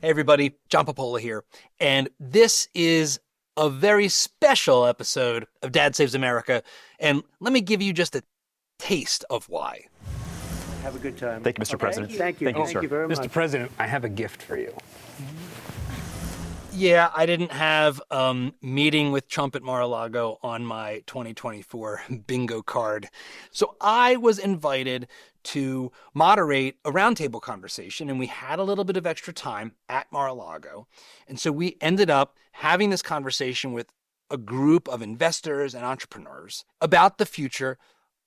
Hey everybody, John Popola here, and this is a very special episode of Dad Saves America, and let me give you just a taste of why. Have a good time. Thank you, Mr. President. Thank you. Thank you very much. Mr. President, I have a gift for you. Yeah, I didn't have meeting with Trump at Mar-a-Lago on my 2024 bingo card. So I was invited to moderate a roundtable conversation, and we had a little bit of extra time at Mar-a-Lago. And so we ended up having this conversation with a group of investors and entrepreneurs about the future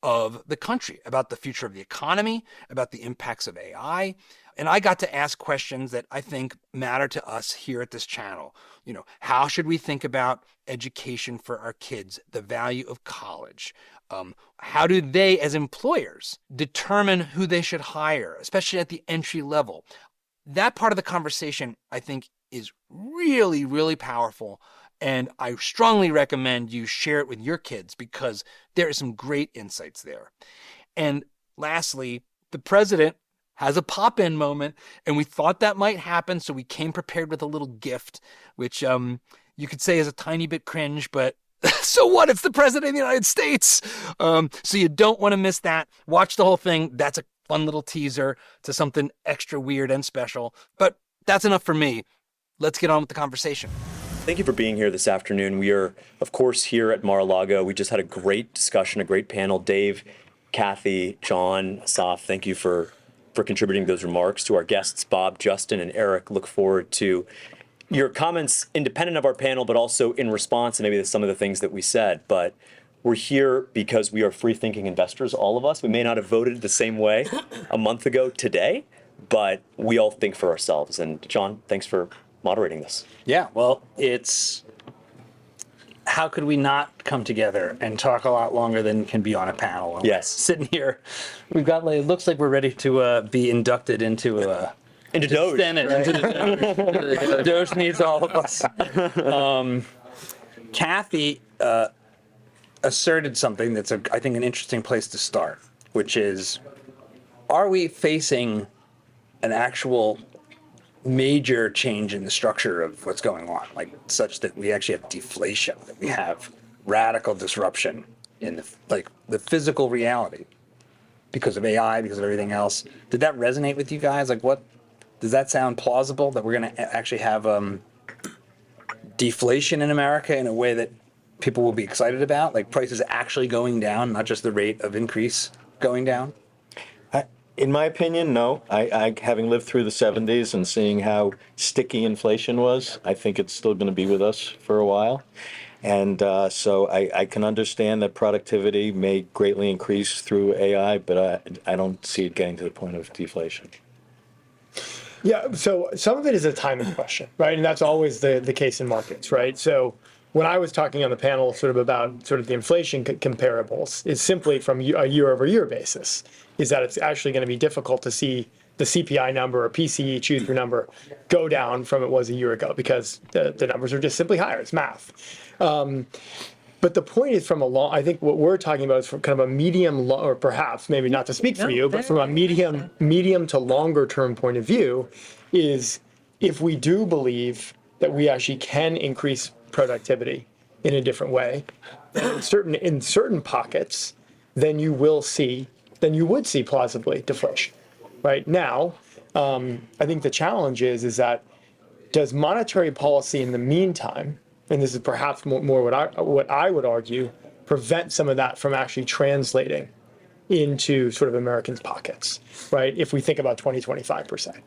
of the country, about the future of the economy, about the impacts of AI. And I got to ask questions that I think matter to us here at this channel. You know, how should we think about education for our kids, the value of college? How do they, as employers, determine who they should hire, especially at the entry level? That part of the conversation, I think, is really, really powerful. And I strongly recommend you share it with your kids because there are some great insights there. And lastly, the president has a pop-in moment, and we thought that might happen, so we came prepared with a little gift, which you could say is a tiny bit cringe, but so what? It's the president of the United States. So you don't want to miss that. Watch the whole thing. That's a fun little teaser to something extra weird and special. But that's enough for me. Let's get on with the conversation. Thank you for being here this afternoon. We are, of course, here at Mar-a-Lago. We just had a great discussion, a great panel. Dave, Kathy, John, Asaf, thank you for contributing those remarks. To our guests, Bob, Justin, and Eric, look forward to your comments independent of our panel, but also in response to maybe some of the things that we said. But we're here because we are free-thinking investors, all of us. We may not have voted the same way a month ago today, but we all think for ourselves. And John, thanks for moderating this. Yeah, well, it's how could we not come together and talk a lot longer than can be on a panel? Yes. Sitting here, we've got it looks like we're ready to be inducted into Doge. Senate. Right? Into the Doge needs all of us. Kathy asserted something that's, I think, an interesting place to start, which is, are we facing an actual major change in the structure of what's going on, like such that we actually have deflation, that we have radical disruption in the physical reality because of AI, because of everything else? Did that resonate with you guys? Like, what does that sound plausible that we're going to actually have deflation in America in a way that people will be excited about, like prices actually going down, not just the rate of increase going down? In my opinion, no. I having lived through the 70s and seeing how sticky inflation was, I think it's still going to be with us for a while. And so I can understand that productivity may greatly increase through AI, but I don't see it getting to the point of deflation. Yeah, so some of it is a timing question, right? And that's always the case in markets, right? So when I was talking on the panel sort of about sort of the inflation comparables, it's simply from a year-over-year basis, is that it's actually going to be difficult to see the CPI number or PCE chew-through number go down from it was a year ago because the numbers are just simply higher. It's math. But the point is I think what we're talking about is from kind of a medium, or perhaps maybe not to speak for you, but from a medium to longer term point of view, is if we do believe that we actually can increase productivity in a different way, in certain pockets, then you would see plausibly deflation. Right now, I think the challenge is that does monetary policy in the meantime, and this is perhaps more what I would argue, prevent some of that from actually translating into sort of Americans' pockets, right? If we think about 20-25%.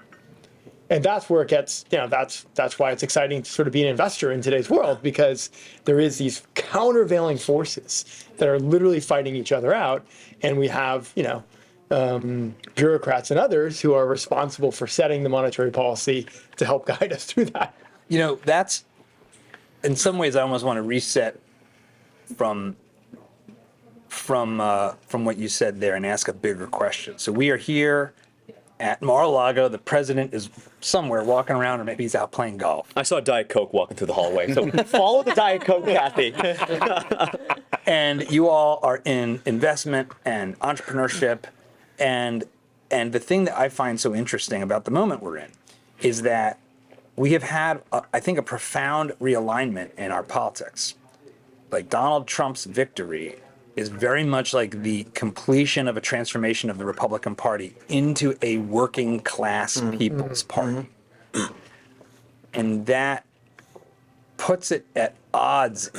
And that's where it gets, that's why it's exciting to sort of be an investor in today's world, because there is these countervailing forces that are literally fighting each other out. And we have, bureaucrats and others who are responsible for setting the monetary policy to help guide us through that. That's, in some ways, I almost want to reset from what you said there and ask a bigger question. So we are here at Mar-a-Lago. The president is somewhere walking around, or maybe he's out playing golf. I saw Diet Coke walking through the hallway, so follow the Diet Coke, Kathy. And you all are in investment and entrepreneurship, and the thing that I find so interesting about the moment we're in is that we have had, I think, a profound realignment in our politics. Like Donald Trump's victory is very much like the completion of a transformation of the Republican Party into a working class people's party. And that puts it at odds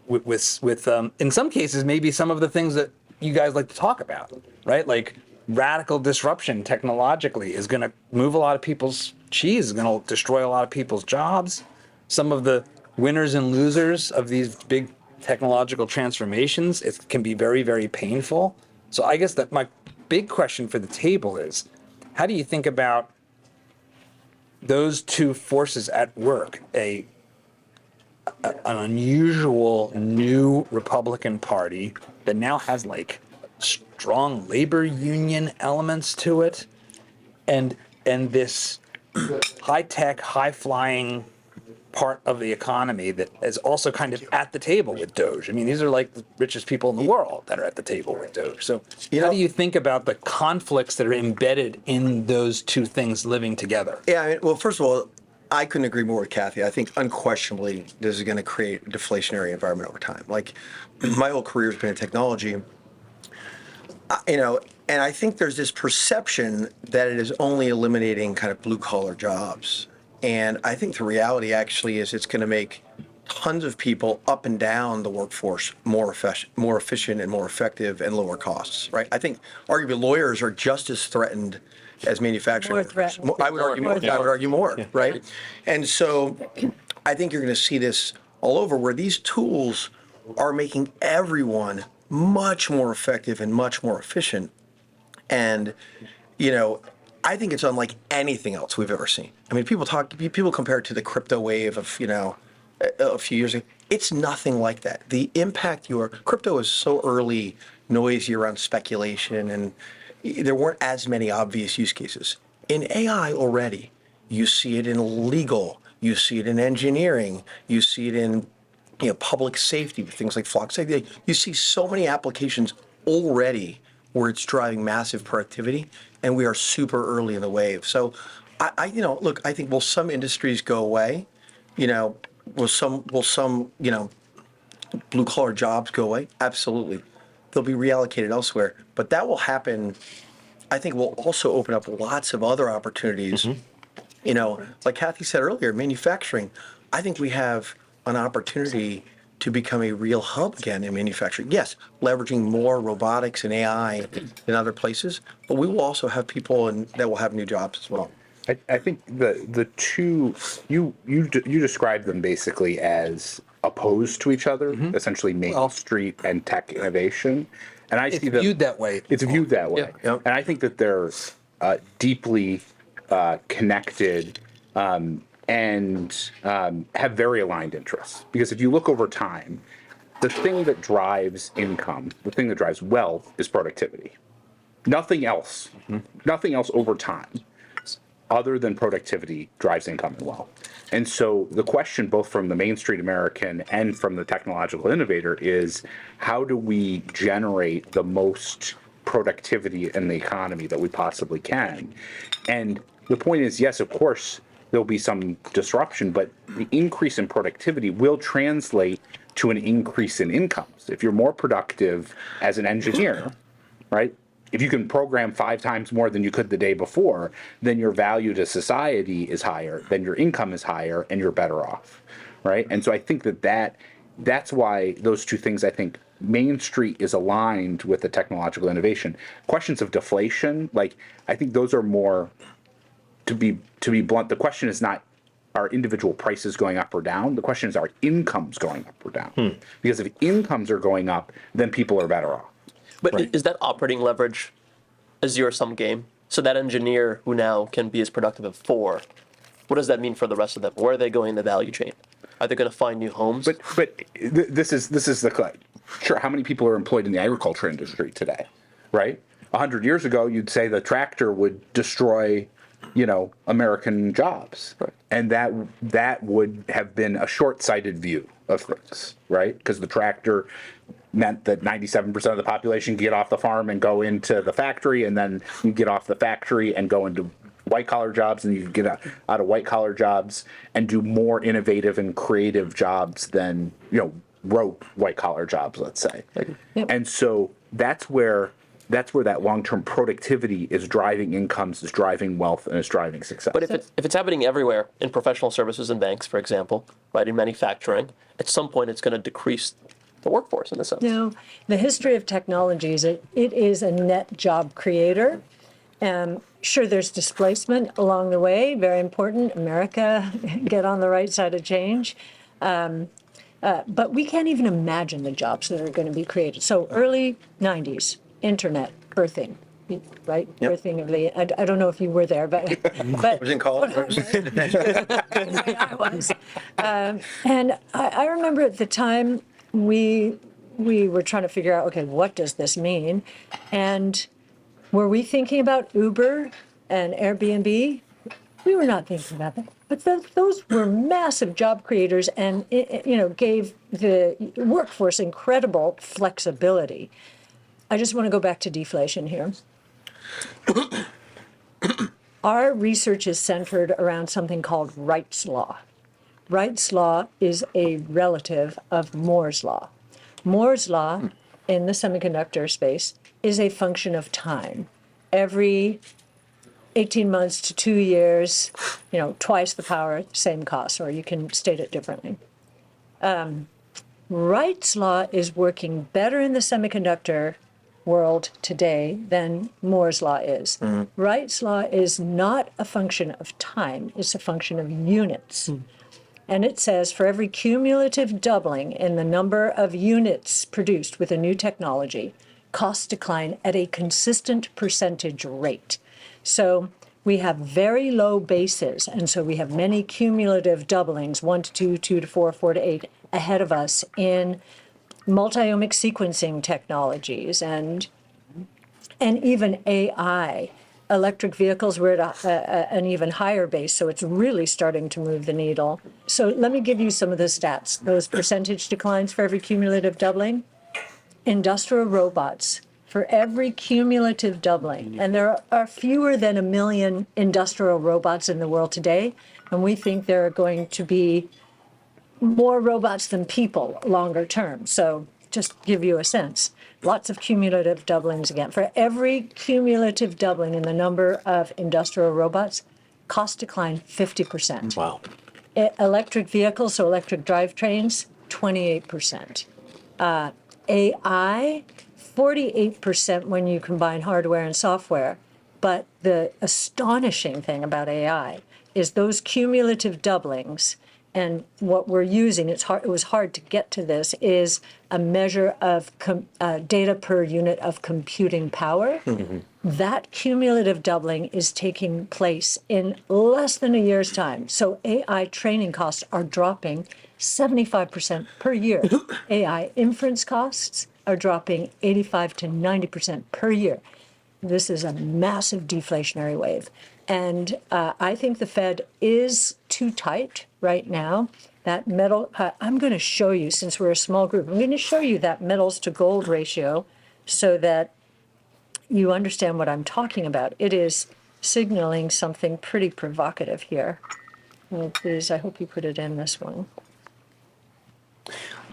with in some cases, maybe some of the things that you guys like to talk about, right? Like radical disruption technologically is going to move a lot of people's cheese, is going to destroy a lot of people's jobs. Some of the winners and losers of these big technological transformations, it can be very, very painful. So I guess that my big question for the table is, how do you think about those two forces at work, an unusual new Republican Party that now has like strong labor union elements to it, and this high-tech, high-flying part of the economy that is also kind of at the table with Doge. I mean, these are like the richest people in the world that are at the table with Doge. So how do you think about the conflicts that are embedded in those two things living together? Yeah, I mean, well, first of all, I couldn't agree more with Kathy. I think unquestionably this is going to create a deflationary environment over time. Like my whole career has been in technology, and I think there's this perception that it is only eliminating kind of blue collar jobs. And I think the reality actually is it's going to make tons of people up and down the workforce more efficient and more effective and lower costs, right? I think arguably lawyers are just as threatened as manufacturing workers. I would argue more, right? And so I think you're going to see this all over where these tools are making everyone much more effective and much more efficient. And, I think it's unlike anything else we've ever seen. I mean, people compare it to the crypto wave of, a few years ago. It's nothing like that. The impact crypto is so early, noisy around speculation, and there weren't as many obvious use cases. In AI already, you see it in legal, you see it in engineering, you see it in public safety with things like flock safety. You see so many applications already where it's driving massive productivity, and we are super early in the wave. So, look, I think will some industries go away? Will some blue collar jobs go away? Absolutely. They'll be reallocated elsewhere, but that will happen. I think will also open up lots of other opportunities. Like Kathy said earlier, manufacturing. I think we have an opportunity to become a real hub again in manufacturing. Yes, leveraging more robotics and AI in other places, but we will also have people that will have new jobs as well. I think the two you described them basically as opposed to each other, essentially Main Street and tech innovation, and I see them viewed that way. It's viewed that way, Yeah. and I think that they're deeply connected. And have very aligned interests. Because if you look over time, the thing that drives income, the thing that drives wealth is productivity. Nothing else over time other than productivity drives income and wealth. And so the question both from the Main Street American and from the technological innovator is how do we generate the most productivity in the economy that we possibly can? And the point is, yes, of course, there'll be some disruption, but the increase in productivity will translate to an increase in incomes. If you're more productive as an engineer, right? If you can program 5 times more than you could the day before, then your value to society is higher, then your income is higher, and you're better off, right? And so I think that's why those two things, I think, Main Street is aligned with the technological innovation. Questions of deflation, I think those are more, to be blunt, the question is not are individual prices going up or down. The question is are incomes going up or down? Because if incomes are going up, then people are better off. But is that operating leverage a zero-sum game? So that engineer who now can be as productive as 4, what does that mean for the rest of them? Where are they going in the value chain? Are they going to find new homes? But this is the sure. How many people are employed in the agriculture industry today? Right. 100 years ago, you'd say the tractor would destroy American jobs. Right. And that would have been a short-sighted view of things, right? Because the tractor meant that 97% of the population get off the farm and go into the factory, and then you get off the factory and go into white collar jobs, and you can get out of white collar jobs and do more innovative and creative jobs than, rote white collar jobs, let's say. Yep. And so that's where that long-term productivity is driving incomes, is driving wealth, and is driving success. But if it's happening everywhere, in professional services and banks, for example, right, in manufacturing, at some point it's going to decrease the workforce in a sense. No, the history of technologies, it is a net job creator. Sure, there's displacement along the way, very important. America, get on the right side of change. But we can't even imagine the jobs that are going to be created. So early 90s, internet, birthing, right? Yep. Birthing of the, I don't know if you were there, but I was in college. I was. And I remember at the time we were trying to figure out, okay, what does this mean? And were we thinking about Uber and Airbnb? We were not thinking about that. But those were massive job creators and, gave the workforce incredible flexibility. I just want to go back to deflation here. Our research is centered around something called Wright's Law. Wright's Law is a relative of Moore's Law. Moore's Law in the semiconductor space is a function of time. Every 18 months to 2 years, twice the power, same cost, or you can state it differently. Wright's Law is working better in the semiconductor world today than Moore's Law is. Mm-hmm. Wright's Law is not a function of time, it's a function of units. And it says for every cumulative doubling in the number of units produced with a new technology, costs decline at a consistent percentage rate. So we have very low bases, and so we have many cumulative doublings, 1 to 2, 2 to 4, 4 to 8, ahead of us in multi-omic sequencing technologies and even AI. Electric vehicles were at an even higher base, so it's really starting to move the needle. So let me give you some of the stats. Those percentage declines for every cumulative doubling. Industrial robots, for every cumulative doubling, and there are fewer than 1 million industrial robots in the world today, and we think there are going to be more robots than people longer term. So just give you a sense. Lots of cumulative doublings again. For every cumulative doubling in the number of industrial robots, cost decline 50%. Wow. Electric vehicles, so electric drivetrains, 28%. AI, 48% when you combine hardware and software. But the astonishing thing about AI is those cumulative doublings, and what we're using, it was hard to get to this, is a measure of data per unit of computing power. Mm-hmm. That cumulative doubling is taking place in less than a year's time. So AI training costs are dropping 75% per year. AI inference costs are dropping 85 to 90% per year. This is a massive deflationary wave. And I think the Fed is too tight right now. That metal, I'm going to show you, since we're a small group, I'm going to show you that metals to gold ratio so that you understand what I'm talking about. It is signaling something pretty provocative here. Well, please, I hope you put it in this one.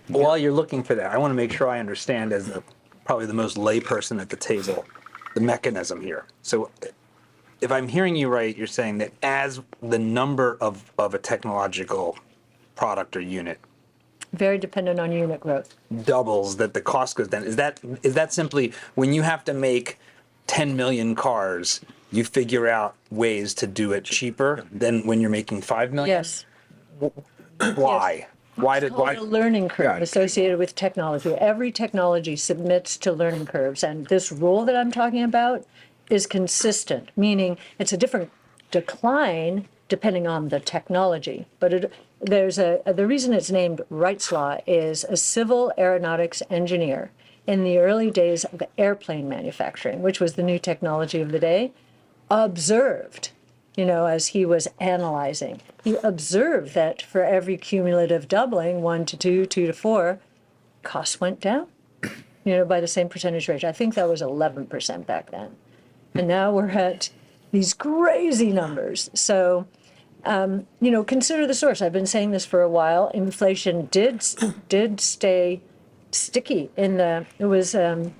While you're looking for that, I want to make sure I understand, as probably the most layperson at the table, the mechanism here. So if I'm hearing you right, you're saying that as the number of a technological product or unit very dependent on unit growth doubles, that the cost goes down. Is that simply when you have to make 10 million cars, you figure out ways to do it cheaper than when you're making 5 million? Yes. Why? Yes. Why It's did called a learning curve associated with technology. Every technology submits to learning curves, and this rule that I'm talking about is consistent, meaning it's a different decline depending on the technology. But the reason it's named Wright's Law is a civil aeronautics engineer in the early days of airplane manufacturing, which was the new technology of the day, observed, as he was analyzing, he observed that for every cumulative doubling, 1 to 2, 2 to 4, costs went down, by the same percentage rate. I think that was 11% back then. And now we're at these crazy numbers. So, consider the source. I've been saying this for a while. Inflation did stay sticky it was 3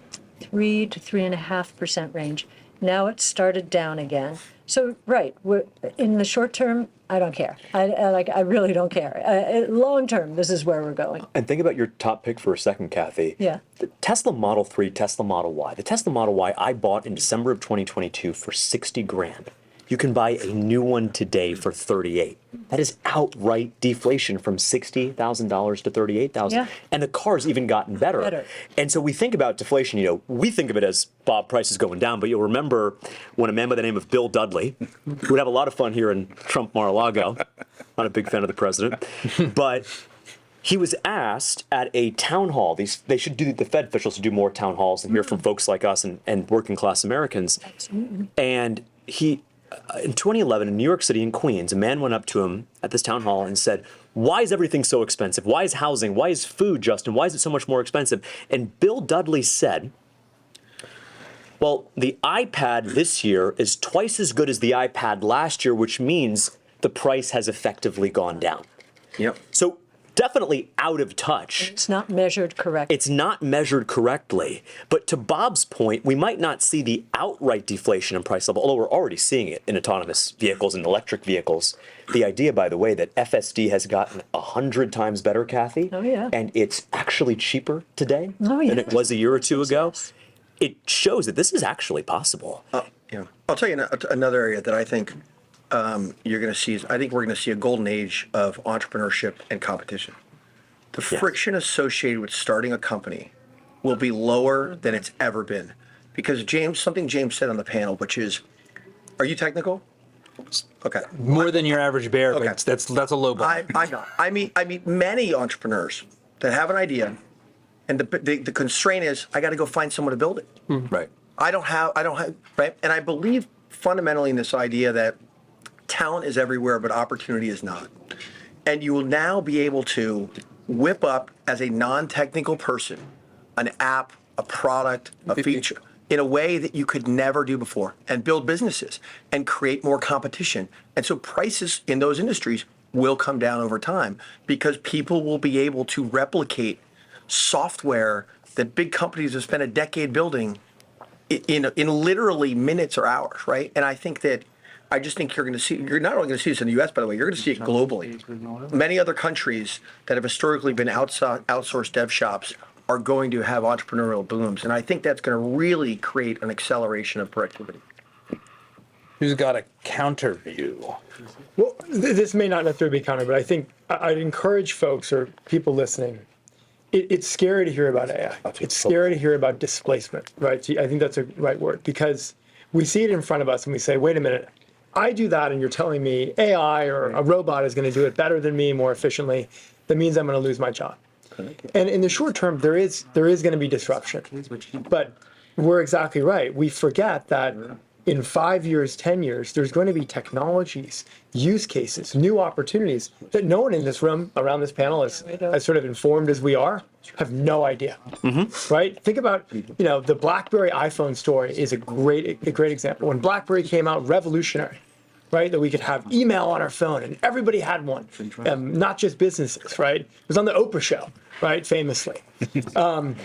to 3.5% range. Now it's started down again. So, right, in the short term, I don't care. I really don't care. Long term, this is where we're going. And think about your top pick for a second, Kathy. Yeah. The Tesla Model 3, Tesla Model Y. The Tesla Model Y I bought in December of 2022 for 60 grand. You can buy a new one today for 38. That is outright deflation from $60,000 to $38,000. Yeah. And the car's even gotten better. And so we think about deflation, we think of it as Bob, prices going down, but you'll remember when a man by the name of Bill Dudley, who would have a lot of fun here in Trump Mar-a-Lago, not a big fan of the president, but he was asked at a town hall, the Fed officials should do more town halls and hear from folks like us and working class Americans. Absolutely. And in 2011 in New York City in Queens, a man went up to him at this town hall and said, "Why is everything so expensive? Why is housing? Why is food, Justin? Why is it so much more expensive?" And Bill Dudley said, "Well, the iPad this year is twice as good as the iPad last year, which means the price has effectively gone down." Yep. So definitely out of touch. It's not measured correctly. It's not measured correctly. But to Bob's point, we might not see the outright deflation in price level, although we're already seeing it in autonomous vehicles and electric vehicles. The idea, by the way, that FSD has gotten 100 times better, Kathy, Oh, yeah. and it's actually cheaper today Oh, yeah. than it was a year or two ago, it shows that this is actually possible. Yeah. I'll tell you another area that I think you're going to see I think we're going to see a golden age of entrepreneurship and competition. The friction associated with starting a company will be lower than it's ever been. Because something James said on the panel, which is, are you technical? Okay. More than your average bear, Okay. but that's a low bar. I'm not. I meet many entrepreneurs that have an idea, and the constraint is I got to go find someone to build it. Right. I don't have, right? And I believe fundamentally in this idea that talent is everywhere, but opportunity is not. And you will now be able to whip up as a non-technical person an app, a product, a feature in a way that you could never do before and build businesses and create more competition. And so prices in those industries will come down over time because people will be able to replicate software that big companies have spent a decade building in literally minutes or hours, right? And I just think you're not only going to see this in the U.S., by the way, you're going to see it globally. Many other countries that have historically been outsourced dev shops are going to have entrepreneurial booms. And I think that's going to really create an acceleration of productivity. Who's got a counter view? Well, this may not necessarily be counter, but I think I'd encourage folks or people listening. It's scary to hear about AI. It's scary to hear about displacement, right? I think that's a right word because we see it in front of us and we say, wait a minute, I do that and you're telling me AI or a robot is going to do it better than me, more efficiently. That means I'm going to lose my job. And in the short term, there is going to be disruption. But we're exactly right. We forget that in 5 years, 10 years, there's going to be technologies, use cases, new opportunities that no one in this room around this panel is as sort of informed as we are, have no idea, right? Think about, the BlackBerry iPhone story is a great example. When BlackBerry came out, revolutionary, right? That we could have email on our phone and everybody had one, not just businesses, right? It was on the Oprah show, right? Famously. And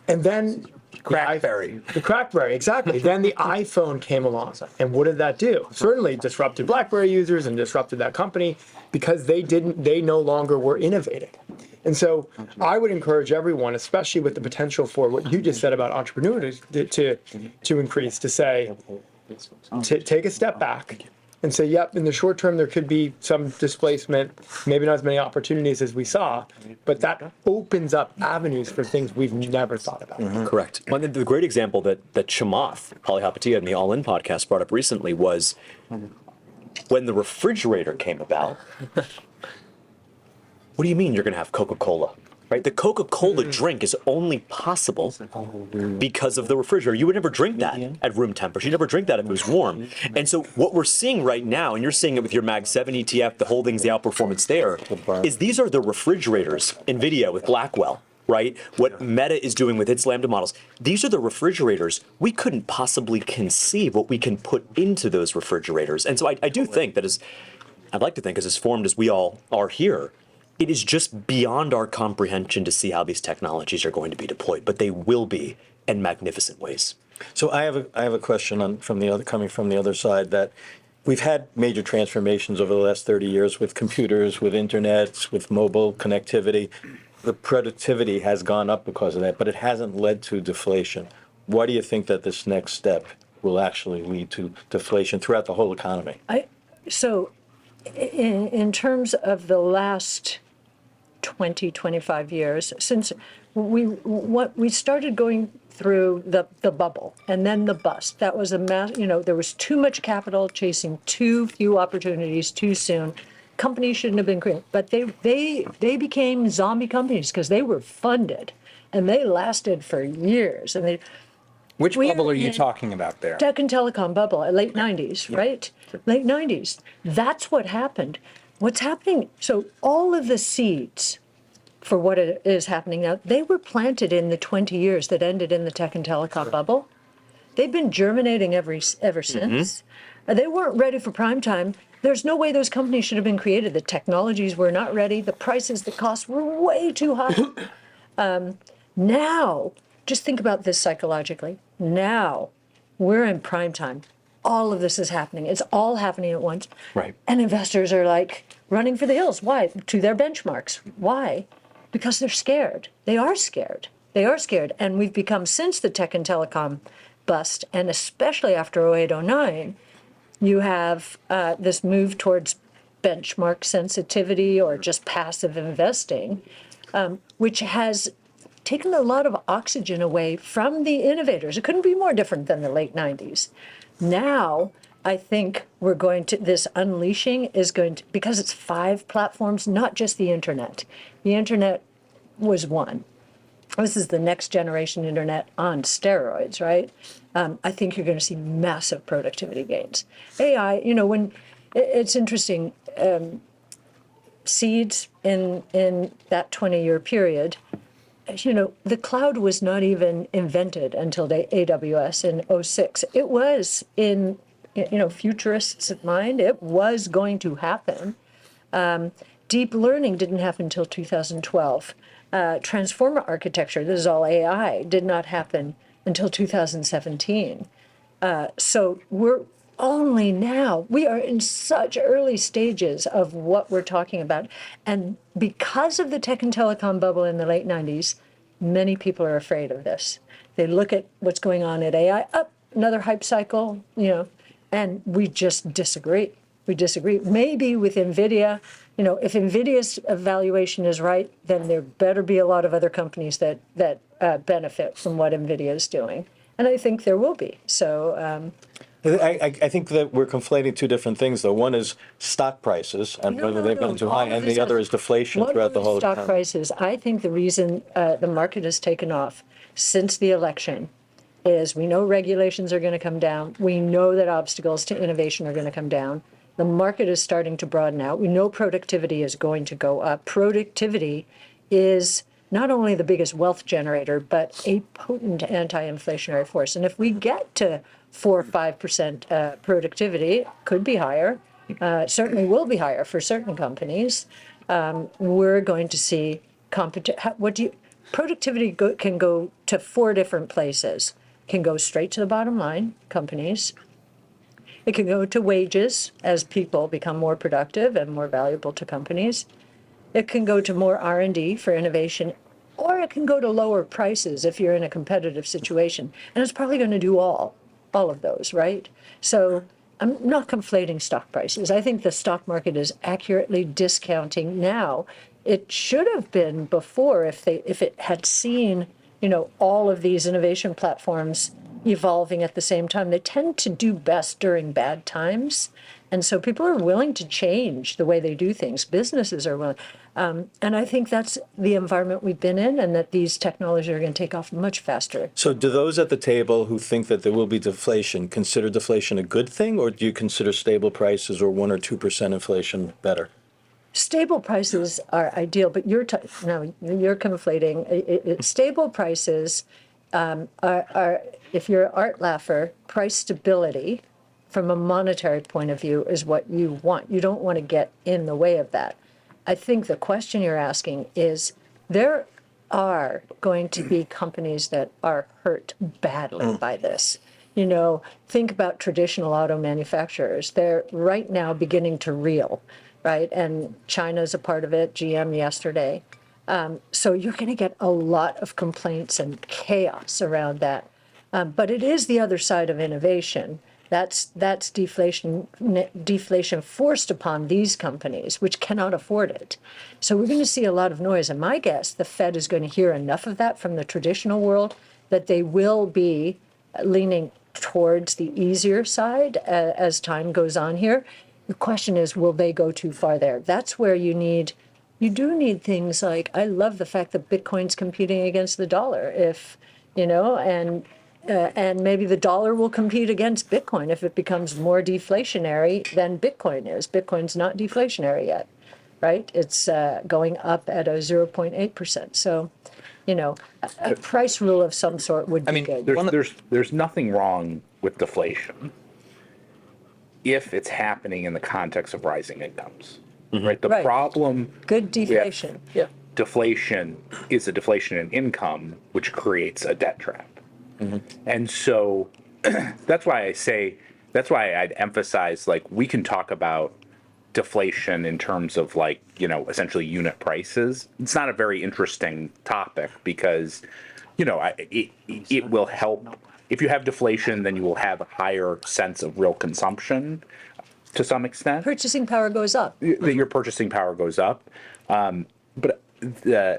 then Crackberry. The Crackberry, exactly. Then the iPhone came along. And what did that do? Certainly disrupted BlackBerry users and disrupted that company because they no longer were innovating. And so I would encourage everyone, especially with the potential for what you just said about entrepreneurs to increase, to say, take a step back and say, yep, in the short term, there could be some displacement, maybe not as many opportunities as we saw, but that opens up avenues for things we've never thought about. Correct. Well, the great example that Chamath Palihapitiya in the All In podcast brought up recently was when the refrigerator came about. What do you mean you're going to have Coca-Cola? Right? The Coca-Cola drink is only possible because of the refrigerator. You would never drink that at room temperature. You never drink that if it was warm. And so what we're seeing right now, and you're seeing it with your Mag 7 ETF, the holdings, the outperformance there, is these are the refrigerators, NVIDIA with Blackwell, right? What Meta is doing with its Lambda models. These are the refrigerators. We couldn't possibly conceive what we can put into those refrigerators. And so I do think that I'd like to think as formed as we all are here, it is just beyond our comprehension to see how these technologies are going to be deployed, but they will be in magnificent ways. So I have a question coming from the other side, that we've had major transformations over the last 30 years with computers, with internets, with mobile connectivity. The productivity has gone up because of that, but it hasn't led to deflation. Why do you think that this next step will actually lead to deflation throughout the whole economy? So in terms of the last 20, 25 years, since we started going through the bubble and then the bust. That was there was too much capital chasing too few opportunities too soon. Companies shouldn't have been created, but they became zombie companies because they were funded and they lasted for years. And Which bubble are you talking about there? Tech and telecom bubble, late 90s, right? Late 90s. That's what happened. What's happening? So all of the seeds for what is happening now, they were planted in the 20 years that ended in the tech and telecom bubble. They've been germinating ever since. They weren't ready for prime time. There's no way those companies should have been created. The technologies were not ready. The prices, the costs were way too high. Now, just think about this psychologically. Now, we're in prime time. All of this is happening. It's all happening at once. Right. And investors are like running for the hills. Why? To their benchmarks. Why? Because they're scared. They are scared. They are scared. And we've become, since the tech and telecom bust, and especially after 0809, you have this move towards benchmark sensitivity or just passive investing, which has taken a lot of oxygen away from the innovators. It couldn't be more different than the late 90s. Now, I think this unleashing is going to, because it's 5 platforms, not just the internet. The internet was one. This is the next generation internet on steroids, right? I think you're going to see massive productivity gains. AI, it's interesting, seeds in that 20-year period, the cloud was not even invented until the AWS in 06. It was in, futurists' mind, it was going to happen. Deep learning didn't happen until 2012. Transformer architecture, this is all AI, did not happen until 2017. So we are in such early stages of what we're talking about. And because of the tech and telecom bubble in the late 90s, many people are afraid of this. They look at what's going on at AI, another hype cycle, and we just disagree. We disagree. Maybe with NVIDIA, if NVIDIA's valuation is right, then there better be a lot of other companies that benefit from what NVIDIA is doing. And I think there will be. So I think that we're conflating two different things, though. One is stock prices and whether they've gone too high, and the other is deflation throughout the whole stock prices. I think the reason the market has taken off since the election is we know regulations are going to come down. We know that obstacles to innovation are going to come down. The market is starting to broaden out. We know productivity is going to go up. Productivity is not only the biggest wealth generator, but a potent anti-inflationary force. And if we get to 4 or 5% productivity, could be higher, certainly will be higher for certain companies, we're going to see productivity can go to 4 different places. Can go straight to the bottom line, companies. It can go to wages as people become more productive and more valuable to companies. It can go to more R&D for innovation, or it can go to lower prices if you're in a competitive situation. And it's probably going to do all of those, right? So I'm not conflating stock prices. I think the stock market is accurately discounting now. It should have been before if it had seen, all of these innovation platforms evolving at the same time. They tend to do best during bad times. And so people are willing to change the way they do things. Businesses are willing. And I think that's the environment we've been in, and that these technologies are going to take off much faster. So do those at the table who think that there will be deflation consider deflation a good thing, or do you consider stable prices or 1 or 2% inflation better? Stable prices are ideal, but you're conflating. Stable prices are, if you're an art laugher, price stability from a monetary point of view is what you want. You don't want to get in the way of that. I think the question you're asking is, there are going to be companies that are hurt badly by this. Think about traditional auto manufacturers. They're right now beginning to reel, right? And China's a part of it, GM yesterday. So you're going to get a lot of complaints and chaos around that. But it is the other side of innovation. That's deflation forced upon these companies, which cannot afford it. So we're going to see a lot of noise. And my guess, the Fed is going to hear enough of that from the traditional world that they will be leaning towards the easier side as time goes on here. The question is, will they go too far there? That's where you do need things like, I love the fact that Bitcoin's competing against the dollar, and maybe the dollar will compete against Bitcoin if it becomes more deflationary than Bitcoin is. Bitcoin's not deflationary yet, right? It's going up at a 0.8%. So, a price rule of some sort would be good. There's nothing wrong with deflation if it's happening in the context of rising incomes, right? The problem good deflation. with deflation is a deflation in income, which creates a debt trap. And so that's why I'd emphasize, like, we can talk about deflation in terms of, like, essentially unit prices. It's not a very interesting topic because, it will help. If you have deflation, then you will have a higher sense of real consumption to some extent. Purchasing power goes up. Your purchasing power goes up. But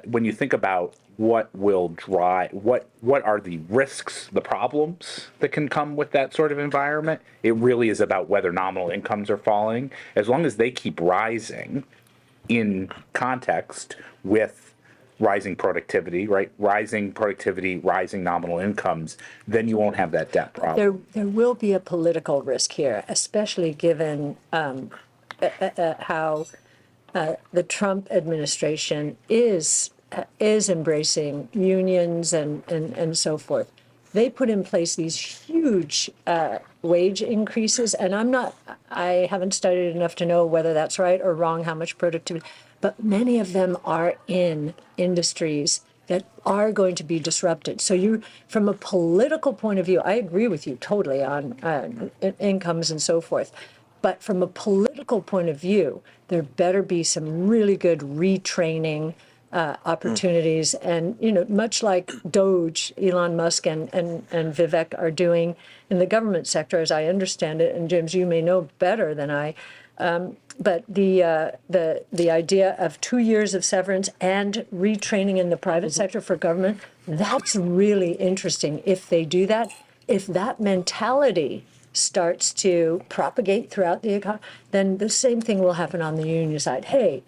when you think about what will drive, what are the risks, the problems that can come with that sort of environment, it really is about whether nominal incomes are falling. As long as they keep rising in context with rising productivity, right? Rising productivity, rising nominal incomes, then you won't have that debt problem. There will be a political risk here, especially given how the Trump administration is embracing unions and so forth. They put in place these huge wage increases, and I haven't studied enough to know whether that's right or wrong, how much productivity, but many of them are in industries that are going to be disrupted. So from a political point of view, I agree with you totally on incomes and so forth. But from a political point of view, there better be some really good retraining opportunities. And, much like Doge, Elon Musk and Vivek are doing in the government sector, as I understand it, and James, you may know better than I, but the idea of 2 years of severance and retraining in the private sector for government, that's really interesting if they do that. If that mentality starts to propagate throughout the economy, then the same thing will happen on the union side. Hey,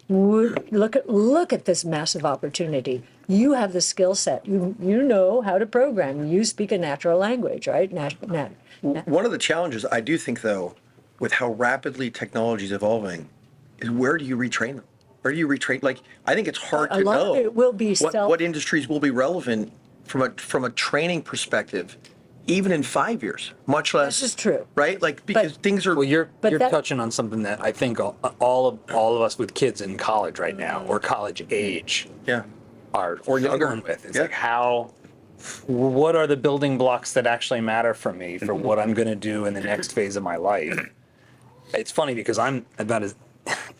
look at this massive opportunity. You have the skill set. You know how to program. You speak a natural language, right? One of the challenges I do think, though, with how rapidly technology is evolving, is where do you retrain them? Where do you retrain? Like, I think it's hard to know. A lot of it will be what industries will be relevant from a training perspective, even in 5 years, much less. This is true, right? Like, because things are. Well, you're touching on something that I think all of us with kids in college right now, or college age, are struggling with. It's like what are the building blocks that actually matter for me for what I'm going to do in the next phase of my life? It's funny because I'm about as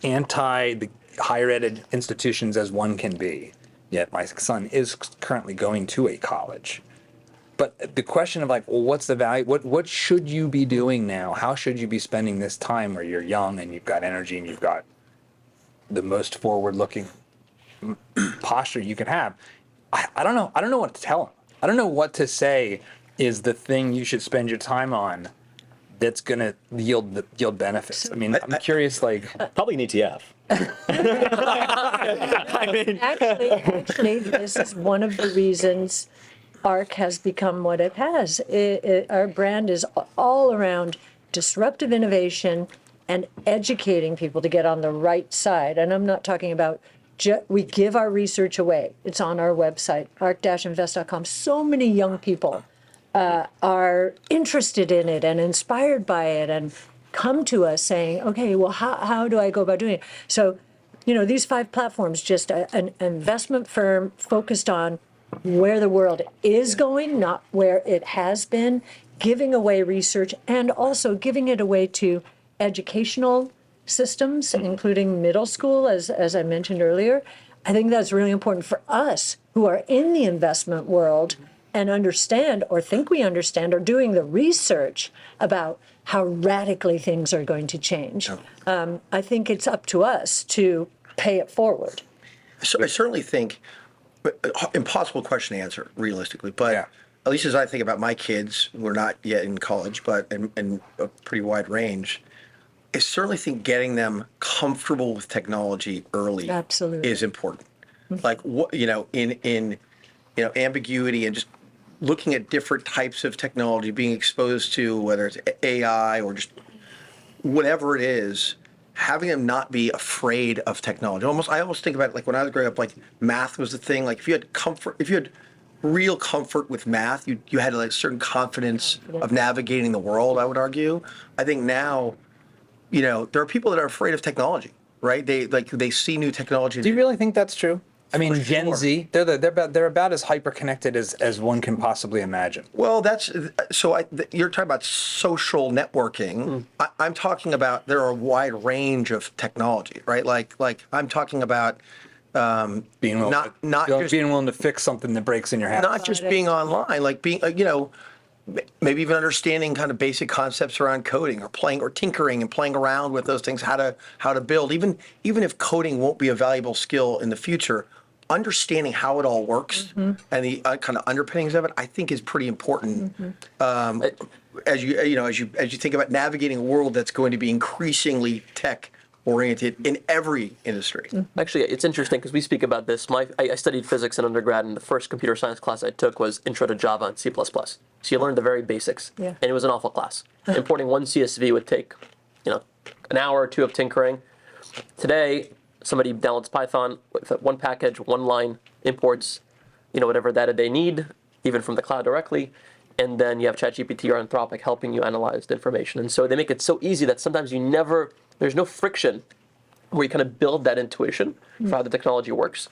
anti the higher ed institutions as one can be. Yet my son is currently going to a college. But the question of, like, well, what's the value? What should you be doing now? How should you be spending this time where you're young and you've got energy and you've got the most forward-looking posture you can have? I don't know. I don't know what to tell them. I don't know what to say is the thing you should spend your time on that's going to yield benefits. I mean, I'm curious, like... Probably an ETF. Actually, this is one of the reasons ARC has become what it has. Our brand is all around disruptive innovation and educating people to get on the right side. And I'm not talking about we give our research away. It's on our website, arc-invest.com. So many young people are interested in it and inspired by it and come to us saying, okay, well, how do I go about doing it? So, these 5 platforms, just an investment firm focused on where the world is going, not where it has been, giving away research and also giving it away to educational systems, including middle school, as I mentioned earlier. I think that's really important for us who are in the investment world and understand or think we understand or doing the research about how radically things are going to change. I think it's up to us to pay it forward. So I certainly think, impossible question to answer realistically, but at least as I think about my kids who are not yet in college, but in a pretty wide range, I certainly think getting them comfortable with technology early Absolutely. is important. Like what in ambiguity and just looking at different types of technology, being exposed to whether it's AI or just whatever it is, having them not be afraid of technology. I almost think about it like when I was growing up, like math was the thing. Like if you had real comfort with math, you had like certain confidence of navigating the world, I would argue. I think now, there are people that are afraid of technology, right? They see new technology. Do you really think that's true? I mean, Gen Z, they're about as hyper connected as one can possibly imagine. Well, you're talking about social networking. I'm talking about there are a wide range of technology, right? Like I'm talking about being willing to fix something that breaks in your house. Not just being online, like being maybe even understanding kind of basic concepts around coding or playing or tinkering and playing around with those things, how to build. Even if coding won't be a valuable skill in the future, understanding how it all works and the kind of underpinnings of it, I think is pretty important. As you think about navigating a world that's going to be increasingly tech oriented in every industry. Actually, it's interesting because we speak about this. I studied physics in undergrad, and the first computer science class I took was Intro to Java and C++. So you learned the very basics, and it was an awful class. Importing one CSV would take, an hour or two of tinkering. Today, somebody downloads Python with one package, one line, imports, whatever data they need, even from the cloud directly, and then you have ChatGPT or Anthropic helping you analyze the information. And so they make it so easy that sometimes there's no friction where you kind of build that intuition for how the technology works.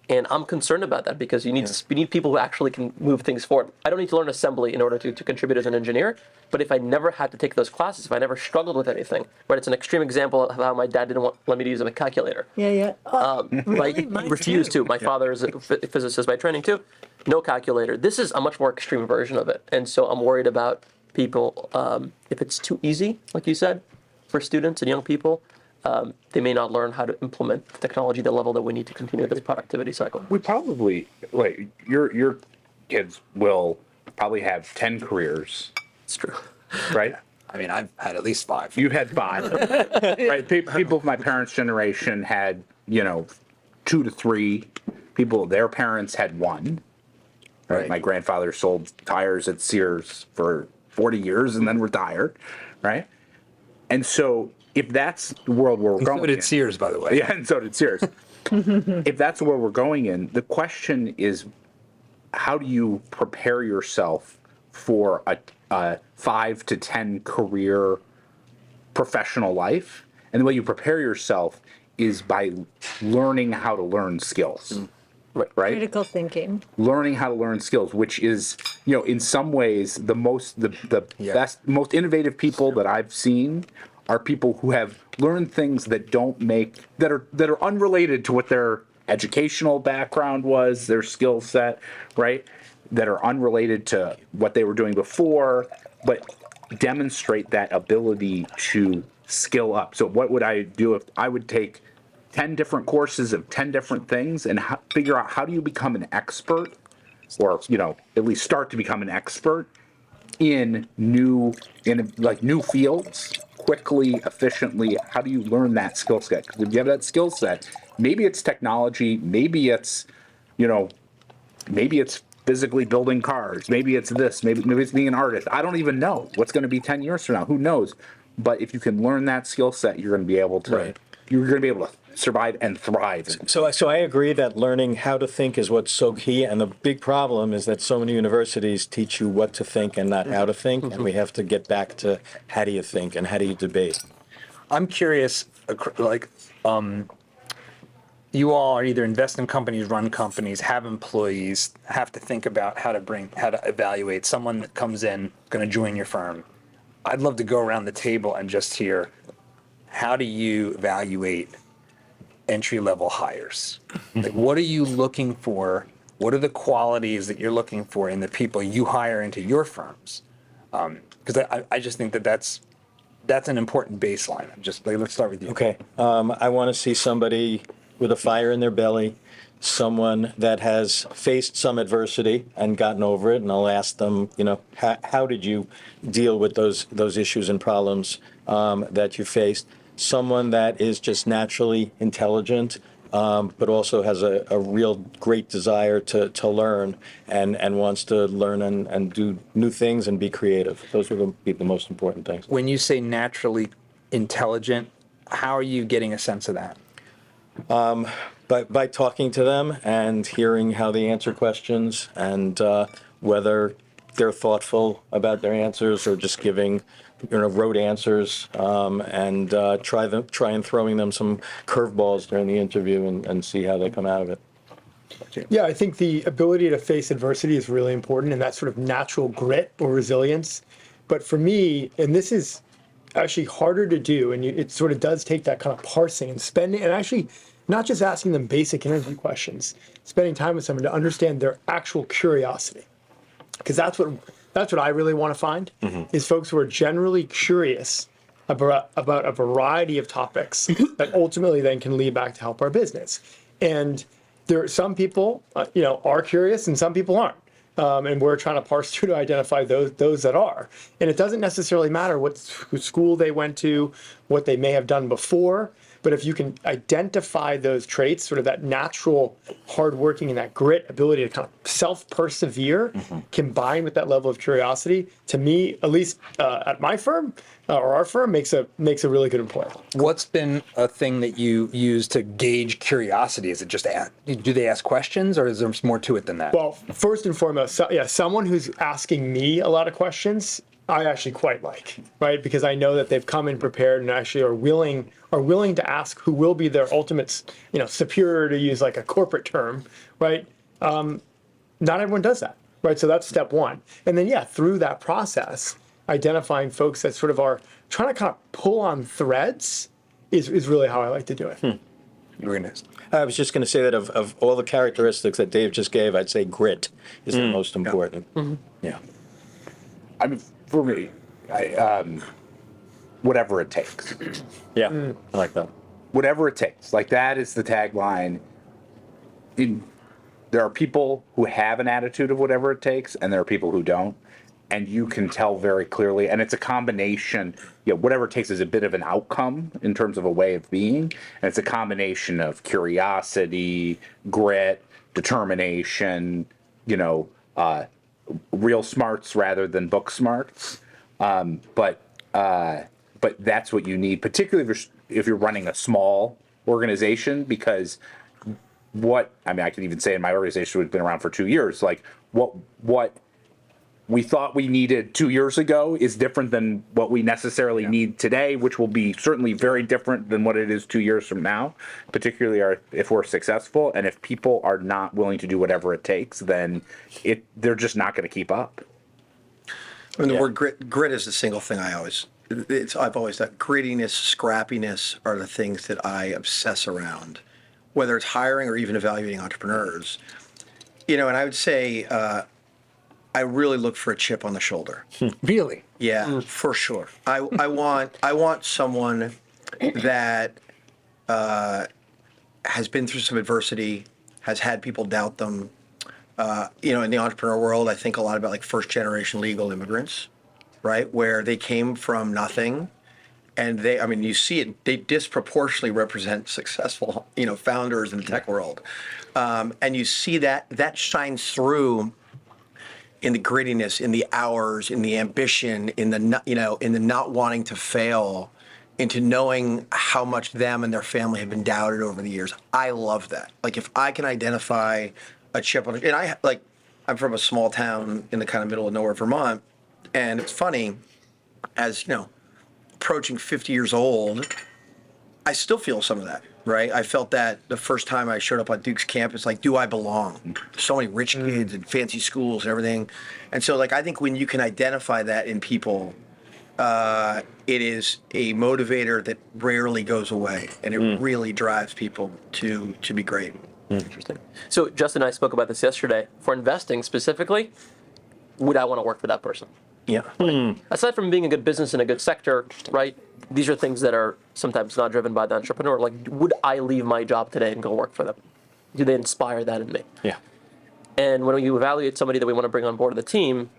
And I'm concerned about that because we need people who actually can move things forward. I don't need to learn assembly in order to contribute as an engineer, but if I never had to take those classes, if I never struggled with anything, right? It's an extreme example of how my dad didn't let me to use a calculator. Really? Refused to. My father is a physicist by training too. No calculator. This is a much more extreme version of it. And so I'm worried about people, if it's too easy, like you said, for students and young people, they may not learn how to implement the technology at the level that we need to continue this productivity cycle. We probably, your kids will probably have 10 careers. It's true. Right? I mean, I've had at least 5. You've had 5. Right? People of my parents' generation had, 2 to 3. People, their parents had 1. Right? My grandfather sold tires at Sears for 40 years and then retired. Right? And so if that's the world where we're going in. So did Sears, by the way. Yeah, and so did Sears. If that's where we're going in, the question is, how do you prepare yourself for a 5 to 10 career professional life? And the way you prepare yourself is by learning how to learn skills. Right? Critical thinking. Learning how to learn skills, which is, in some ways the best, most innovative people that I've seen are people who have learned things that are unrelated to what their educational background was, their skill set, right? That are unrelated to what they were doing before, but demonstrate that ability to skill up. So what would I do if I would take 10 different courses of 10 different things and figure out how do you become an expert, or at least start to become an expert in new fields quickly, efficiently. How do you learn that skill set? Because if you have that skill set, maybe it's technology, maybe it's physically building cars, maybe it's this, maybe it's being an artist. I don't even know what's going to be 10 years from now. Who knows? But if you can learn that skill set, you're going to be able to. Right. You're going to be able to survive and thrive. So I agree that learning how to think is what's so key, and the big problem is that so many universities teach you what to think and not how to think, and we have to get back to how do you think and how do you debate. I'm curious, you all are either invest in companies, run companies, have employees, have to think about how to evaluate someone that comes in, going to join your firm. I'd love to go around the table and just hear, how do you evaluate entry-level hires? Like, what are you looking for? What are the qualities that you're looking for in the people you hire into your firms? Because I just think that's an important baseline. Let's start with you. Okay, I want to see somebody with a fire in their belly, someone that has faced some adversity and gotten over it, and I'll ask them, how did you deal with those issues and problems that you faced? Someone that is just naturally intelligent, but also has a real great desire to learn and wants to learn and do new things and be creative. Those would be the most important things. When you say naturally intelligent, how are you getting a sense of that? By talking to them and hearing how they answer questions and whether they're thoughtful about their answers or just giving rote answers, and try and throwing them some curveballs during the interview and see how they come out of it. Yeah, I think the ability to face adversity is really important, and that sort of natural grit or resilience. But for me, and this is actually harder to do, and it sort of does take that kind of parsing and spending, and actually not just asking them basic interview questions, spending time with someone to understand their actual curiosity. Because that's what I really want to find, is folks who are generally curious about a variety of topics that ultimately then can lead back to help our business. And there are some people, are curious and some people aren't. And we're trying to parse through to identify those that are. And it doesn't necessarily matter what school they went to, what they may have done before. But if you can identify those traits, sort of that natural hardworking and that grit ability to kind of self-persevere, combined with that level of curiosity, to me, at least at my firm or our firm, makes a really good employer. What's been a thing that you use to gauge curiosity? Is it just do they ask questions, or is there more to it than that? Well, first and foremost, someone who's asking me a lot of questions, I actually quite like, right? Because I know that they've come in prepared and actually are willing to ask who will be their ultimate, superior, to use like a corporate term, right? Not everyone does that, right? So that's step one. And then, through that process, identifying folks that sort of are trying to kind of pull on threads is really how I like to do it. I was just going to say that of all the characteristics that Dave just gave, I'd say grit is the most important. Yeah. I mean, for me, whatever it takes. Yeah, I like that. Whatever it takes. Like, that is the tagline. There are people who have an attitude of whatever it takes, and there are people who don't. And you can tell very clearly. And it's a combination. Whatever it takes is a bit of an outcome in terms of a way of being. And it's a combination of curiosity, grit, determination, real smarts rather than book smarts. But that's what you need, particularly if you're running a small organization, because I can even say in my organization, which has been around for 2 years, like what we thought we needed 2 years ago is different than what we necessarily need today, which will be certainly very different than what it is 2 years from now, particularly if we're successful. And if people are not willing to do whatever it takes, then they're just not going to keep up. I mean, the word grit is the single thing I've always that grittiness, scrappiness are the things that I obsess around, whether it's hiring or even evaluating entrepreneurs. And I would say I really look for a chip on the shoulder. Really? Yeah, for sure. I want someone that has been through some adversity, has had people doubt them. In the entrepreneur world, I think a lot about like first generation legal immigrants, right? Where they came from nothing, and you see it, they disproportionately represent successful, founders in the tech world. And you see that shines through in the grittiness, in the hours, in the ambition, in the in the not wanting to fail, into knowing how much them and their family have been doubted over the years. I love that. Like if I can identify a chip on, and I'm from a small town in the kind of middle of nowhere, Vermont, and it's funny, as approaching 50 years old, I still feel some of that, right? I felt that the first time I showed up on Duke's campus, like, do I belong? So many rich kids and fancy schools and everything. And so, like, I think when you can identify that in people, it is a motivator that rarely goes away, and it really drives people to be great. Interesting. So Justin and I spoke about this yesterday. For investing specifically, would I want to work for that person? Yeah. Aside from being a good business in a good sector, right? These are things that are sometimes not driven by the entrepreneur. Like, would I leave my job today and go work for them? Do they inspire that in me? Yeah. And when you evaluate somebody that we want to bring on board of the team,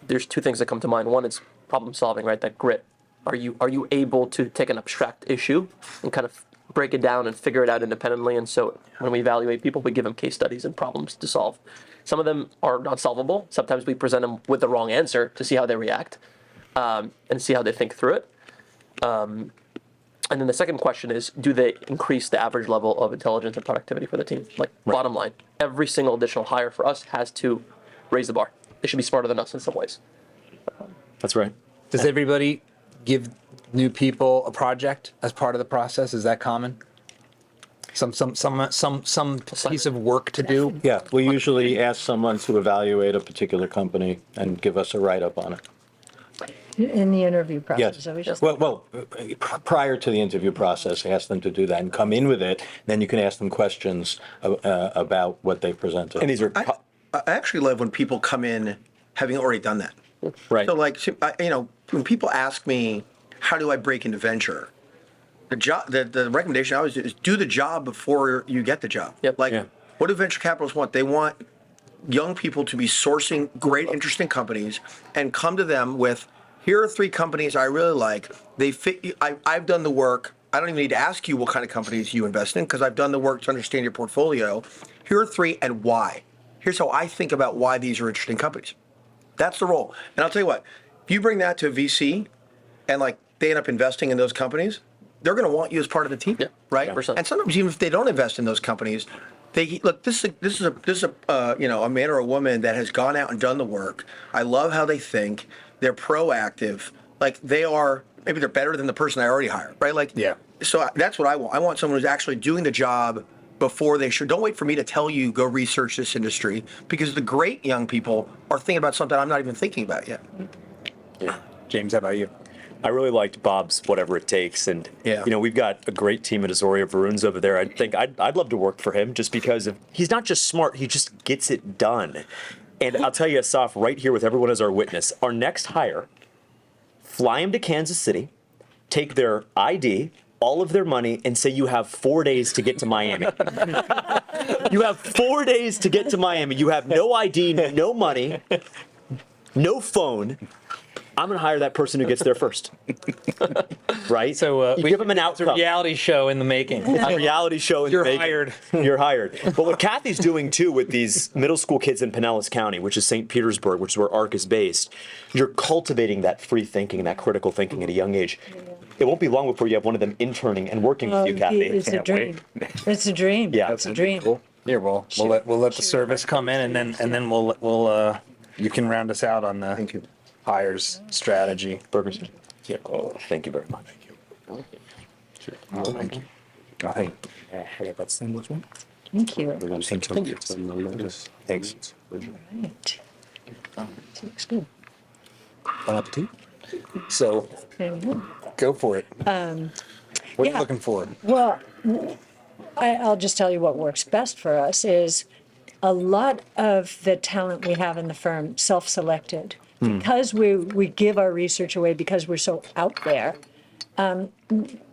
there's two things that come to mind. One is problem solving, right? That grit. Are you able to take an abstract issue and kind of break it down and figure it out independently? And so when we evaluate people, we give them case studies and problems to solve. Some of them are not solvable. Sometimes we present them with the wrong answer to see how they react and see how they think through it. And then the second question is, do they increase the average level of intelligence and productivity for the team? Like, bottom line, every single additional hire for us has to raise the bar. They should be smarter than us in some ways. That's right. Does everybody give new people a project as part of the process? Is that common? Some piece of work to do? Yeah, we usually ask someone to evaluate a particular company and give us a write-up on it. In the interview process. Yes. So we just, Well, prior to the interview process, ask them to do that and come in with it. Then you can ask them questions about what they presented. And these are I actually love when people come in having already done that. right. So, like, when people ask me, how do I break into venture? The recommendation I always do is do the job before you get the job. Yep. Like, Yeah. what do venture capitalists want? They want young people to be sourcing great, interesting companies and come to them with, here are 3 companies I really like. They fit you. I've done the work. I don't even need to ask you what kind of companies you invest in because I've done the work to understand your portfolio. Here are 3 and why. Here's how I think about why these are interesting companies. That's the role. And I'll tell you what, if you bring that to a VC and like they end up investing in those companies, they're going to want you as part of the team, right? 100%. And sometimes even if they don't invest in those companies, they look. This is a man or a woman that has gone out and done the work. I love how they think. They're proactive. Like maybe they're better than the person I already hired, right? Like, Yeah. So that's what I want. I want someone who's actually doing the job before they should. Don't wait for me to tell you, go research this industry, because the great young people are thinking about something I'm not even thinking about yet. Yeah. James, how about you? I really liked Bob's whatever it takes, and Yeah. we've got a great team at Azoria Varun's over there. I think I'd love to work for him just because he's not just smart, he just gets it done. And I'll tell you, Asaf, right here with everyone as our witness, our next hire, fly him to Kansas City, take their ID, all of their money, and say you have 4 days to get to Miami. You have 4 days to get to Miami. You have no ID, no money, no phone. I'm going to hire that person who gets there first. Right? So you give them an It's a outcome. reality show in the making. A reality show. You're hired. You're hired. But what Kathy's doing too with these middle school kids in Pinellas County, which is St. Petersburg, which is where ARC is based, you're cultivating that free thinking, that critical thinking at a young age. It won't be long before you have one of them interning and working with you, Kathy. It's a dream. It's a dream. Yeah. It's a dream. Cool. Yeah, we'll let the service come in, and then we'll you can round us out on the hires strategy. Burgers. Yeah. Thank you very much. Thank you. That's the next one. Thank you. Thanks. Right. Looks good. Bon appetit. So Very good. go for it. What are you yeah. looking for? Well, I'll just tell you what works best for us is a lot of the talent we have in the firm self-selected. Because we give our research away because we're so out there,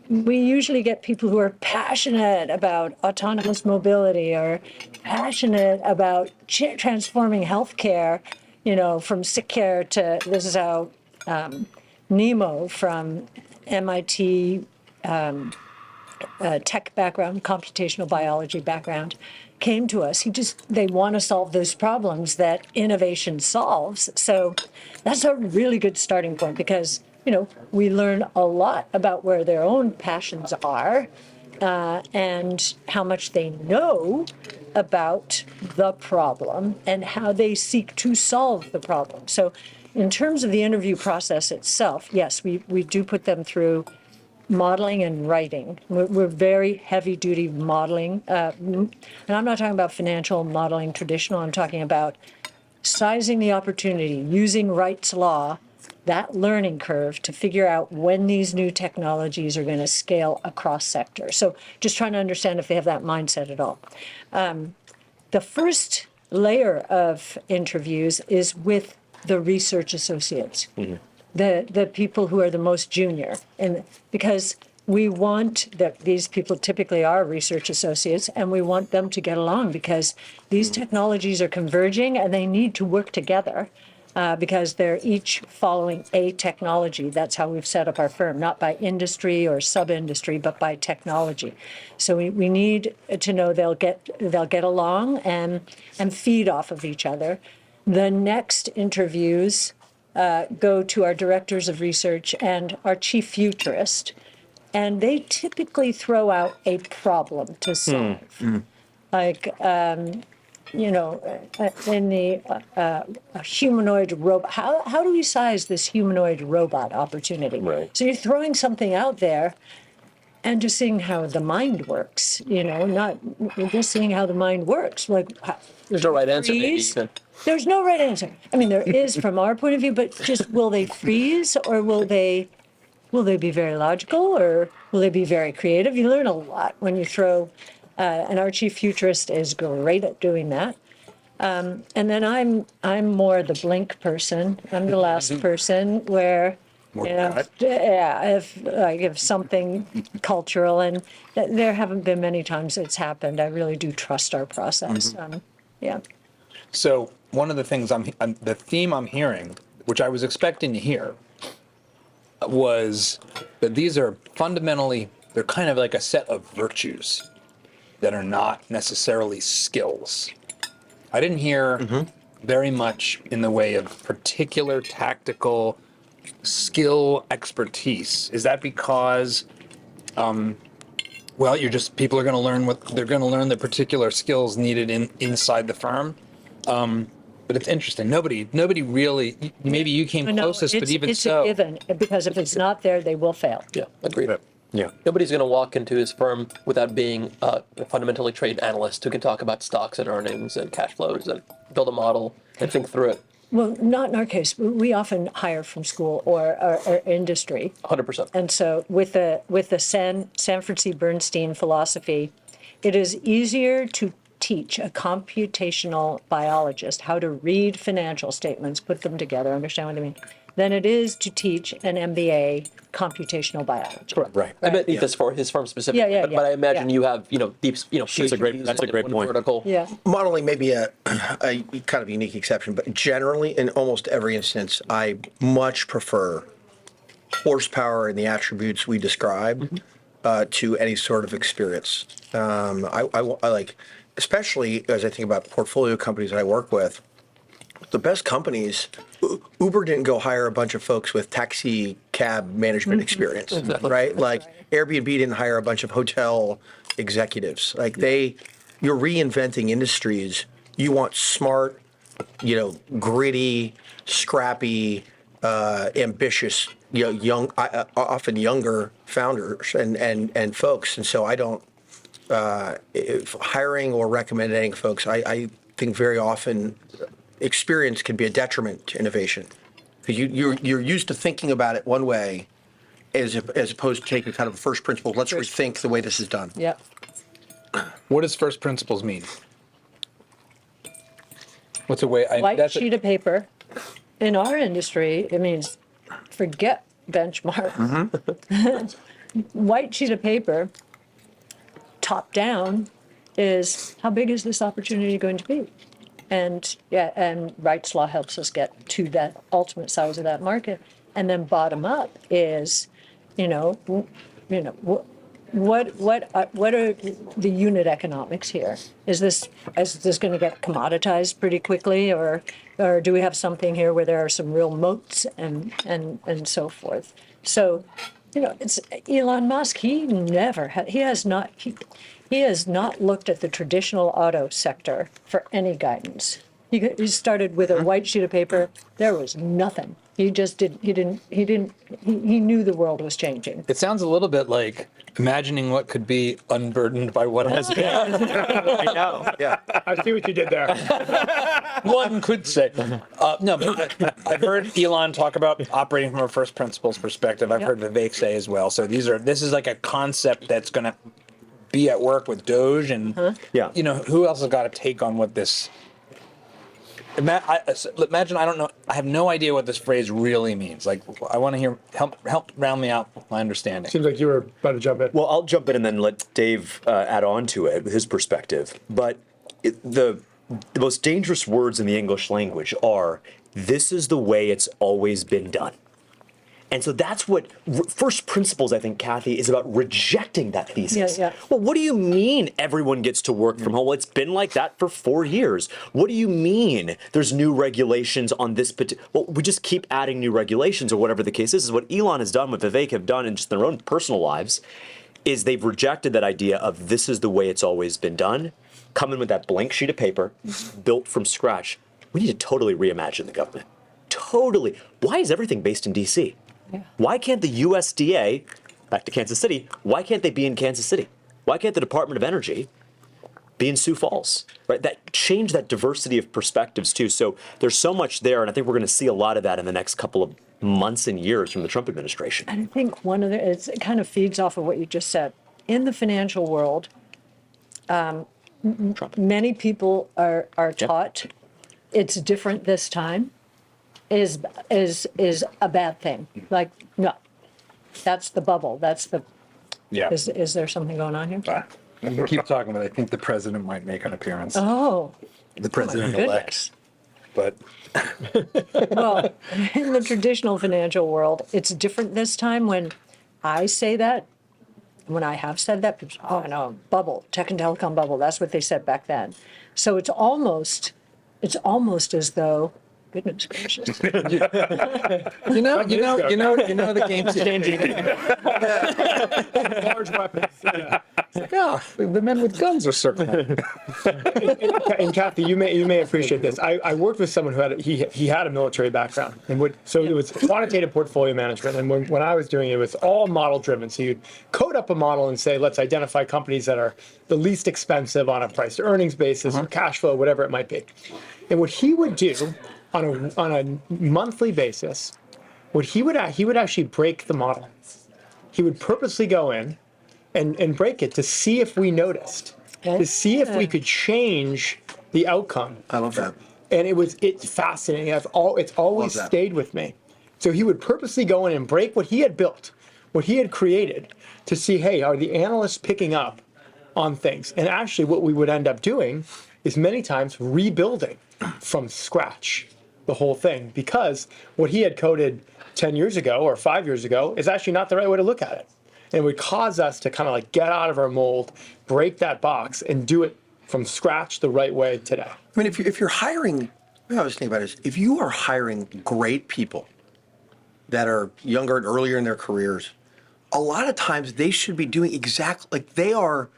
we usually get people who are passionate about autonomous mobility or passionate about transforming healthcare, from sick care to, this is how Nemo from MIT tech background, computational biology background, came to us. They want to solve those problems that innovation solves. So that's a really good starting point because, we learn a lot about where their own passions are and how much they know about the problem and how they seek to solve the problem. So in terms of the interview process itself, yes, we do put them through modeling and writing. We're very heavy duty modeling. And I'm not talking about financial modeling traditional. I'm talking about sizing the opportunity, using Wright's law, that learning curve to figure out when these new technologies are going to scale across sectors. So just trying to understand if they have that mindset at all. The first layer of interviews is with the research associates, the people who are the most junior, and because we want that these people typically are research associates, and we want them to get along because these technologies are converging and they need to work together because they're each following a technology. That's how we've set up our firm, not by industry or sub-industry, but by technology. So we need to know they'll get along and feed off of each other. The next interviews go to our directors of research and our chief futurist, and they typically throw out a problem to solve. Like, in the humanoid robot, how do we size this humanoid robot opportunity? Right. So you're throwing something out there and just seeing how the mind works, not just seeing how the mind works. Like, There's no right answer, maybe freeze? even. There's no right answer. I mean, there is from our point of view, but just will they freeze or will they be very logical or will they be very creative? You learn a lot when you throw, and our chief futurist is great at doing that. And then I'm more the blink person. I'm the last person where, if something cultural, and there haven't been many times it's happened. I really do trust our process. Yeah. So one of the things the theme I'm hearing, which I was expecting to hear, was that these are fundamentally, they're kind of like a set of virtues that are not necessarily skills. I didn't hear very much in the way of particular tactical skill expertise. Is that because, people are going to learn the particular skills needed inside the firm? But it's interesting. Nobody really. Maybe you came closest, but even so, it's a given because if it's not there, they will fail. Yeah, agreed. Yeah. Nobody's going to walk into his firm without being a fundamentally trained analyst who can talk about stocks and earnings and cash flows and build a model and think through it. Well, not in our case. We often hire from school or industry. 100%. And so with the Sanford C. Bernstein philosophy, it is easier to teach a computational biologist how to read financial statements, put them together, understand what they mean, than it is to teach an MBA computational biology. Correct. Right. I meant this for his firm specifically. Yeah, but I imagine you have, deep, That's a great point. Vertical. Yeah. Modeling may be a kind of unique exception, but generally, in almost every instance, I much prefer horsepower and the attributes we describe to any sort of experience. I like, especially as I think about portfolio companies that I work with, the best companies, Uber didn't go hire a bunch of folks with taxi cab management experience, right? Like Airbnb didn't hire a bunch of hotel executives. Like you're reinventing industries. You want smart, gritty, scrappy, ambitious, young, often younger founders and folks. And so I don't, if hiring or recommending folks, I think very often experience can be a detriment to innovation because you're used to thinking about it one way as opposed to taking kind of a first principle. Let's rethink the way this is done. Yeah. what does first principles mean? What's a way? White sheet of paper. In our industry, it means forget benchmark. White sheet of paper, top down, is how big is this opportunity going to be? And Wright's law helps us get to that ultimate size of that market. And then bottom up is, what are the unit economics here? Is this going to get commoditized pretty quickly, or do we have something here where there are some real moats and so forth? So, it's Elon Musk. He has not looked at the traditional auto sector for any guidance. He started with a white sheet of paper. There was nothing. He just did. He knew the world was changing. It sounds a little bit like imagining what could be unburdened by what has been. I know. Yeah. I see what you did there. One could say. No, but I've heard Elon talk about operating from a first principles perspective. I've heard Vivek say as well. So this is like a concept that's going to be at work with Doge, and who else has got a take on what this? Imagine I don't know. I have no idea what this phrase really means. Like, I want to hear. Help round me out my understanding. Seems like you were about to jump in. Well, I'll jump in and then let Dave add on to it with his perspective. But the most dangerous words in the English language are, "This is the way it's always been done." And so that's what first principles, I think, Kathy, is about rejecting that thesis. Yeah. Well, what do you mean everyone gets to work from home? Well, it's been like that for 4 years. What do you mean there's new regulations on this particular? Well, we just keep adding new regulations or whatever the case is what Elon has done, what Vivek have done in just their own personal lives, is they've rejected that idea of this is the way it's always been done. Come in with that blank sheet of paper, built from scratch. We need to totally reimagine the government. Totally. Why is everything based in D.C.? Why can't the USDA, back to Kansas City, why can't they be in Kansas City? Why can't the Department of Energy be in Sioux Falls? Right? That change that diversity of perspectives too. So there's so much there, and I think we're going to see a lot of that in the next couple of months and years from the Trump administration. And I think it kind of feeds off of what you just said. In the financial world, many people are taught it's different this time. Is a bad thing. Like, no, that's the bubble. That's the. Yeah. Is there something going on here? We'll keep talking, but I think the president might make an appearance. Oh. The president-elect. But. Well, in the traditional financial world, it's different this time. When I say that, when I have said that, people say, oh no, bubble, tech and telecom bubble. That's what they said back then. So it's almost as though. Goodness gracious! You know, the game's changing. Large weapons. Yeah. Yeah, the men with guns are circling. And Kathy, you may appreciate this. I worked with someone who he had a military background, and so it was quantitative portfolio management. And when I was doing it, it was all model driven. So you'd code up a model and say, let's identify companies that are the least expensive on a price to earnings basis or cash flow, whatever it might be. And what he would do on a monthly basis, he would actually break the model. He would purposely go in and break it to see if we noticed, to see if we could change the outcome. I love that. And it's fascinating. It's always stayed with me. So he would purposely go in and break what he had built, what he had created, to see, hey, are the analysts picking up on things? And actually what we would end up doing is many times rebuilding from scratch the whole thing, because what he had coded 10 years ago or 5 years ago is actually not the right way to look at it. And it would cause us to kind of like get out of our mold, break that box, and do it from scratch the right way today. I mean, if you're hiring, what I was thinking about is, if you are hiring great people that are younger and earlier in their careers, a lot of times they should be doing exactly, like they are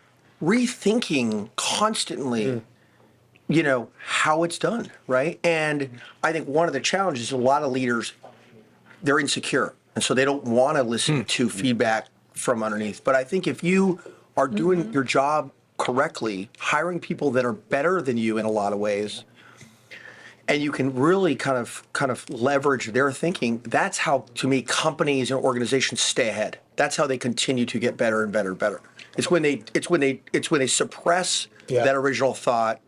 rethinking constantly how it's done, right? And I think one of the challenges, a lot of leaders, they're insecure. And so they don't want to listen to feedback from underneath. But I think if you are doing your job correctly, hiring people that are better than you in a lot of ways, and you can really kind of leverage their thinking, that's how, to me, companies and organizations stay ahead. That's how they continue to get better and better and better. It's when they suppress that original thought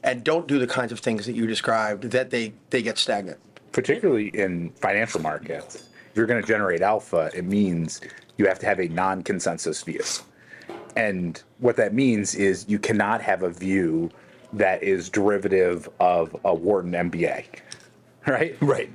and don't do the kinds of things that you described that they get stagnant. Particularly in financial markets, if you're going to generate alpha, it means you have to have a non-consensus view. And what that means is you cannot have a view that is derivative of a Wharton MBA. right? Right.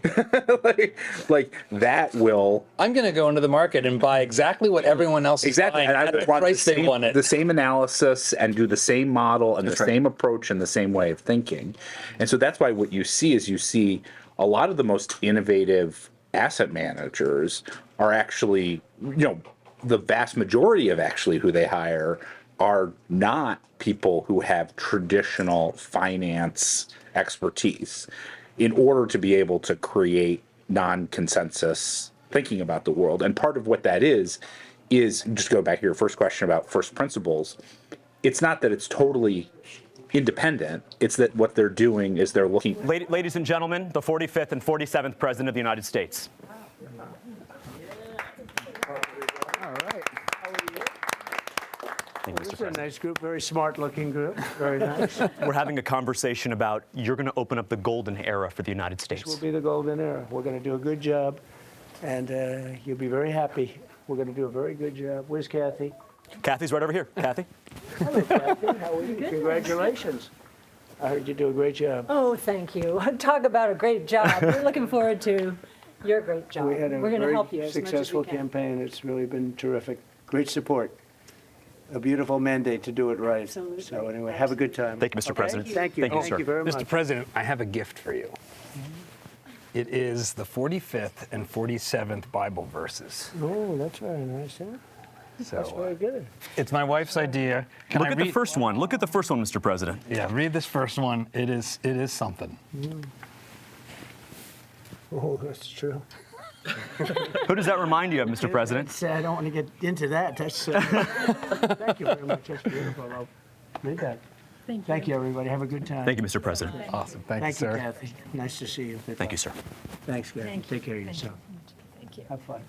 like that will I'm going to go into the market and buy exactly what everyone else is exactly, buying and I at the want price they want it. the same analysis and do the same model and That's the right. same approach and the same way of thinking. And so that's why what you see is you see a lot of the most innovative asset managers are actually, the vast majority of actually who they hire are not people who have traditional finance expertise in order to be able to create non-consensus thinking about the world. And part of what that is just go back to your first question about first principles. It's not that it's totally independent. It's that what they're doing is they're looking. Ladies and gentlemen, the 45th and 47th President of the United States. All right. Thank you, Mr. This is a President. nice group, very smart-looking group. Very nice. We're having a conversation about you're going to open up the golden era for the United States. This will be the golden era. We're going to do a good job, and you'll be very happy. We're going to do a very good job. Where's Kathy? Kathy's right over here. Kathy? Hello, Kathy. How are you? Congratulations. I heard you do a great job. Oh, thank you. Talk about a great job. We're looking forward to your great job. We had a We're going to very help you as much as successful we can. campaign. It's really been terrific. Great support. A beautiful mandate to do it right. Absolutely. So anyway, have a good time. Thank you, Mr. President. Thank you. Thank you, Thank sir. you very much. Mr. President, I have a gift for you. It is the 45th and 47th Bible verses. Oh, that's very nice, huh? That's very good. It's my wife's idea. Can Look I at read? the first one. Look at the first one, Mr. President. Yeah, read this first one. It is something. Oh, that's true. Who does that remind you of, Mr. President? I don't want to get into that. That's, thank you very much. That's beautiful. I'll read that. Thank you, everybody. Have a good time. Thank you, Mr. President. Awesome. Thank you, Thank you, sir. Kathy. Nice to see you. Thank you, sir. Thanks, Kathy. Thank you. Take care of Thank yourself. Thank you. Have fun.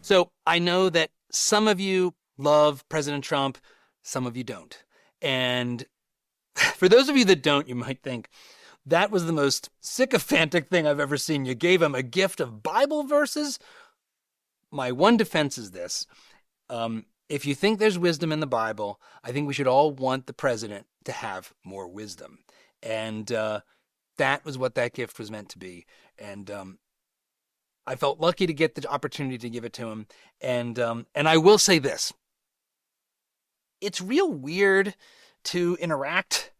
So I know that some of you love President Trump, some of you don't. And for those of you that don't, you might think, that was the most sycophantic thing I've ever seen. You gave him a gift of Bible verses? My one defense is this. If you think there's wisdom in the Bible, I think we should all want the president to have more wisdom. And that was what that gift was meant to be. And I felt lucky to get the opportunity to give it to him. And I will say this. It's real weird to interact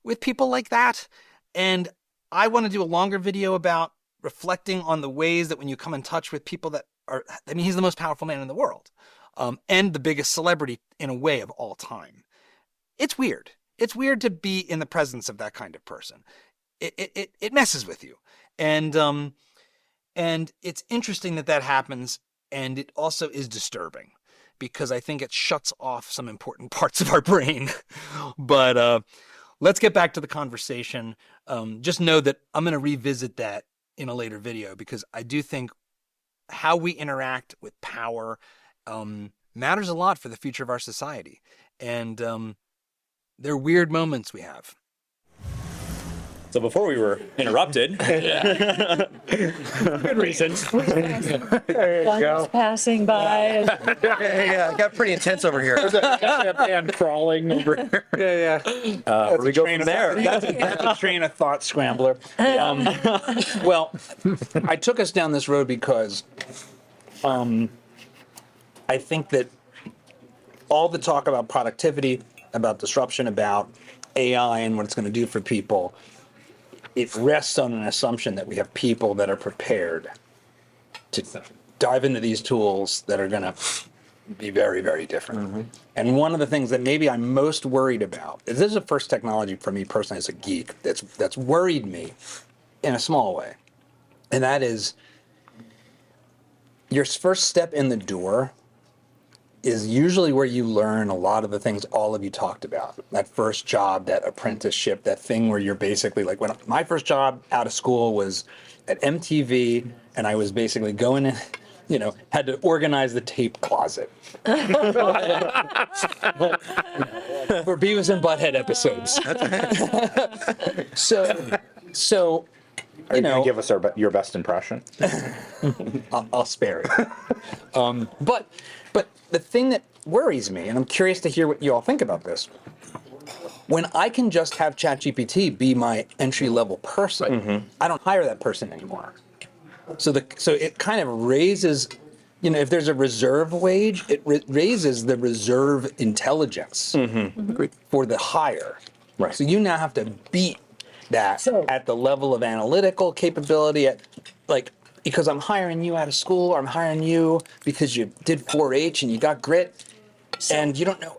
with people like that. And I want to do a longer video about reflecting on the ways that when you come in touch with people that are, I mean, he's the most powerful man in the world, and the biggest celebrity in a way of all time. It's weird. It's weird to be in the presence of that kind of person. It messes with you. And it's interesting that happens. And it also is disturbing because I think it shuts off some important parts of our brain. But let's get back to the conversation. Just know that I'm going to revisit that in a later video because I do think how we interact with power matters a lot for the future of our society. And there are weird moments we have. So before we were interrupted, Good reasons. There you Guns go. passing by. Yeah, it got pretty intense over here. And crawling over here. Yeah. where do we go from there? That's a train of thought scrambler. Well, I took us down this road because I think that all the talk about productivity, about disruption, about AI and what it's going to do for people, it rests on an assumption that we have people that are prepared to dive into these tools that are going to be very, very different. Mm-hmm. And one of the things that maybe I'm most worried about is this is the first technology for me personally as a geek that's worried me in a small way. And that is your first step in the door is usually where you learn a lot of the things all of you talked about. That first job, that apprenticeship, that thing where you're basically like, when my first job out of school was at MTV, and I was basically going in, had to organize the tape closet for Beavis and Butthead episodes. So Are you going to give us your best impression? I'll spare it. But the thing that worries me, and I'm curious to hear what you all think about this, when I can just have ChatGPT be my entry level person, I don't hire that person anymore. So it kind of raises, if there's a reserve wage, it raises the reserve intelligence for the hire. Right. So you now have to beat that So- at the level of analytical capability, because I'm hiring you out of school, or I'm hiring you because you did 4-H and you got grit, and you don't know,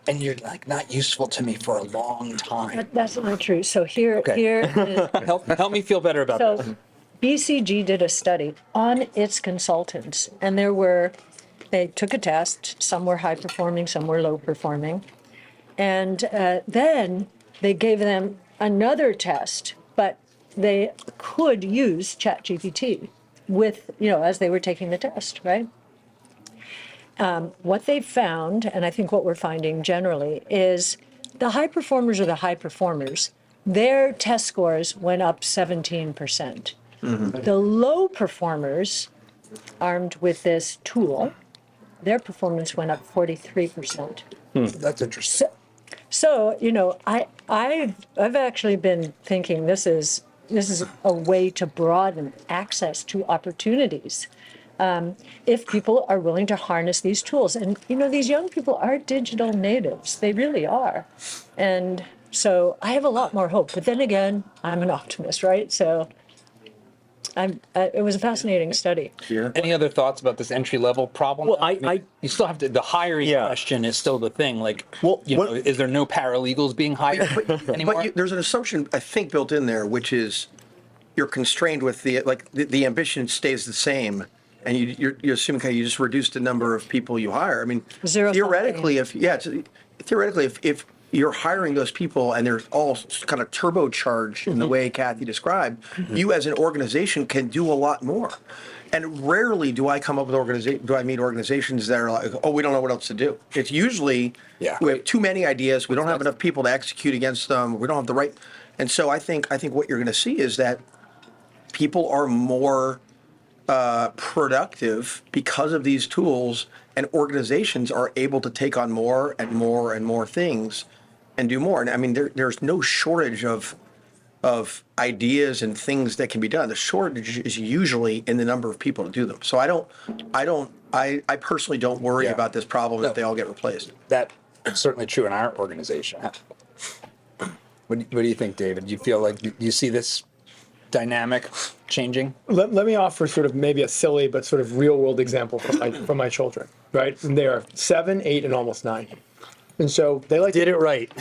and you're not useful to me for a long time. That's not true. So here is, Help me feel better about this. so BCG did a study on its consultants, and they took a test. Some were high performing, some were low performing. And then they gave them another test, but they could use ChatGPT with, as they were taking the test, right? What they found, and I think what we're finding generally, is the high performers are the high performers. Their test scores went up 17%. The low performers, armed with this tool, their performance went up 43%. That's interesting. So, I've actually been thinking this is a way to broaden access to opportunities. If people are willing to harness these tools. And, these young people are digital natives. They really are. And so I have a lot more hope. But then again, I'm an optimist, right? So it was a fascinating study. Any other thoughts about this entry level problem? Well, you still have to. The hiring question is still the thing. Is there no paralegals being hired anymore? But there's an assumption, I think, built in there, which is you're constrained with the ambition stays the same, and you're assuming you just reduce the number of people you hire. I mean, Zero theoretically, if you're hiring those people and they're all kind of turbocharged in the way Kathy described, you as an organization can do a lot more. And rarely do I come up with do I meet organizations that are like, oh, we don't know what else to do. It's usually we have too many ideas, we don't have enough people to execute against them, we don't have the right. And so I think what you're going to see is that people are more productive because of these tools, and organizations are able to take on more and more and more things and do more. And I mean, there's no shortage of ideas and things that can be done. The shortage is usually in the number of people to do them. So I personally don't worry about this problem if they all get replaced. That is certainly true in our organization. What do you think, David? Do you feel like you see this dynamic changing? Let me offer sort of maybe a silly but sort of real world example from my children, right? And they are 7, 8, and almost 9. And so they Did it right.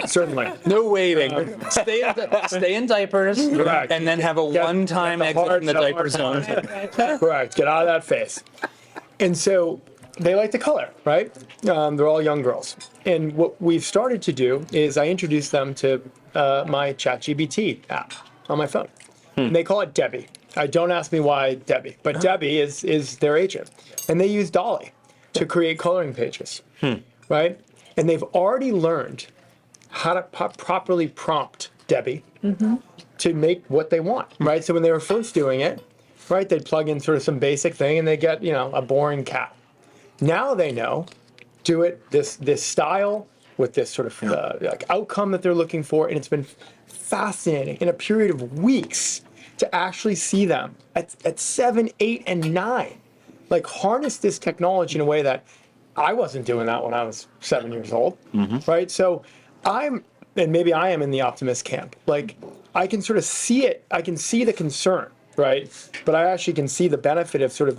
certainly. No waving. Stay in diapers, Correct. and then have a one-time exit from the diaper zone. Correct. Get out of that phase. And so they like to color, right? They're all young girls. And what we've started to do is I introduced them to my ChatGPT app on my phone. And they call it Debbie. Don't ask me why Debbie, but Debbie is their agent. And they use Dolly to create coloring pages, right? And they've already learned how to properly prompt Debbie to make what they want, right? So when they were first doing it, right, they'd plug in sort of some basic thing and they get, a boring cat. Now they know, do it this style with this sort of outcome that they're looking for, and it's been fascinating in a period of weeks to actually see them at 7, 8, and 9, harness this technology in a way that I wasn't doing that when I was 7 years old, right? So and maybe I am in the optimist camp. I can sort of see it. I can see the concern, right? But I actually can see the benefit of sort of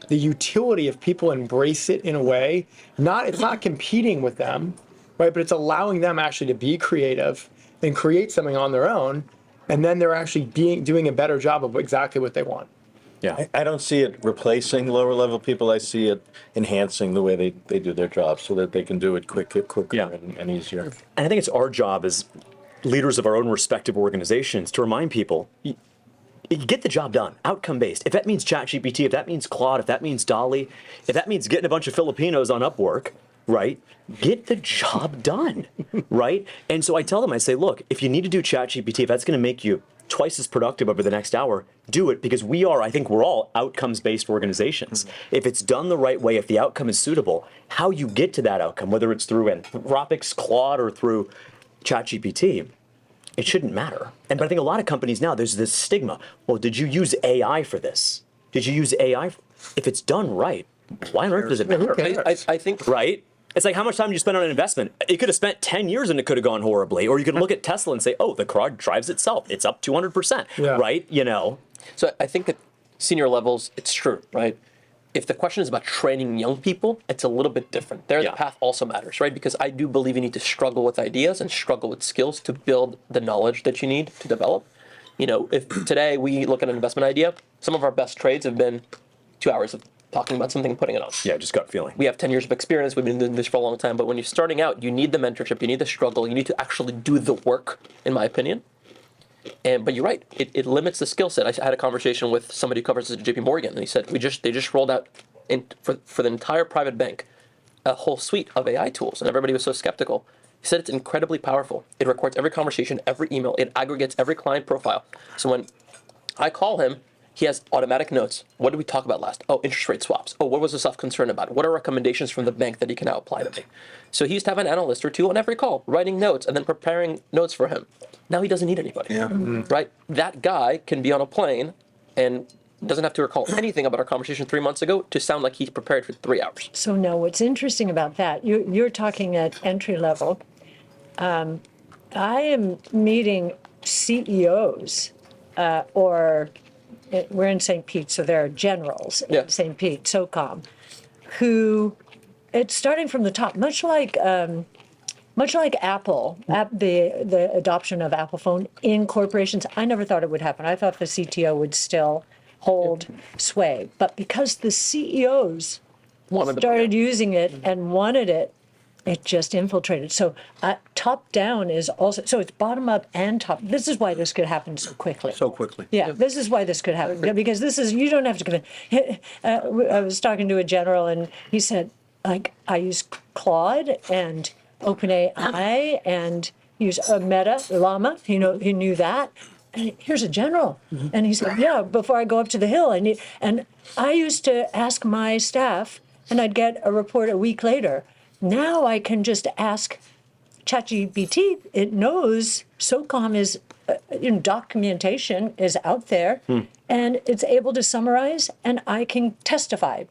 the utility if people embrace it in a way. It's not competing with them, right? But it's allowing them actually to be creative and create something on their own, and then they're actually doing a better job of exactly what they want. Yeah. I don't see it replacing lower level people. I see it enhancing the way they do their job so that they can do it quicker and easier. And I think it's our job as leaders of our own respective organizations to remind people, you get the job done, outcome based. If that means ChatGPT, if that means Claude, if that means Dolly, if that means getting a bunch of Filipinos on Upwork, right? Get the job done, right? And so I tell them, I say, look, if you need to do ChatGPT, if that's going to make you twice as productive over the next hour, do it, because I think we're all outcomes-based organizations. If it's done the right way, if the outcome is suitable, how you get to that outcome, whether it's through Anthropic's Claude or through ChatGPT, it shouldn't matter. But I think a lot of companies now, there's this stigma. Well, did you use AI for this? Did you use AI? If it's done right, why on earth does it matter? I think Right? It's like, how much time did you spend on an investment? You could have spent 10 years and it could have gone horribly. Or you could look at Tesla and say, oh, the car drives itself. It's up 200%, right? So. I think at senior levels, it's true, right? If the question is about training young people, it's a little bit different. There, the path also matters, right? Because I do believe you need to struggle with ideas and struggle with skills to build the knowledge that you need to develop. If today we look at an investment idea, some of our best trades have been 2 hours of talking about something and putting it on. Yeah, just gut feeling. We have 10 years of experience. We've been doing this for a long time. But when you're starting out, you need the mentorship. You need the struggle. You need to actually do the work, in my opinion. But you're right. It limits the skill set. I had a conversation with somebody who covers this at JP Morgan, and he said they just rolled out for the entire private bank a whole suite of AI tools, and everybody was so skeptical. He said it's incredibly powerful. It records every conversation, every email. It aggregates every client profile. So when I call him, he has automatic notes. What did we talk about last? Oh, interest rate swaps. Oh, what was the stuff concerned about? What are recommendations from the bank that he can now apply to me? So he used to have an analyst or two on every call, writing notes and then preparing notes for him. Now he doesn't need anybody, right? That guy can be on a plane and doesn't have to recall anything about our conversation 3 months ago to sound like he's prepared for 3 hours. So now what's interesting about that, you're talking at entry level. I am meeting CEOs we're in St. Pete, so there are generals in St. Pete, SOCOM, who, it's starting from the top, much like Apple, the adoption of Apple phone in corporations. I never thought it would happen. I thought the CTO would still hold sway. But because the CEOs started using it and wanted it, it just infiltrated. So top down is also, so it's bottom up and top. This is why this could happen so quickly. Yeah, this is why this could happen. Because this is, you don't have to come in. I was talking to a general and he said, like, I use Claude and OpenAI and use Meta, Llama, he knew that. And here's a general. And he said, yeah, before I go up to the hill, and I used to ask my staff and I'd get a report a week later. Now I can just ask ChatGPT. It knows SOCOM is, documentation is out there, and it's able to summarize, and I can testify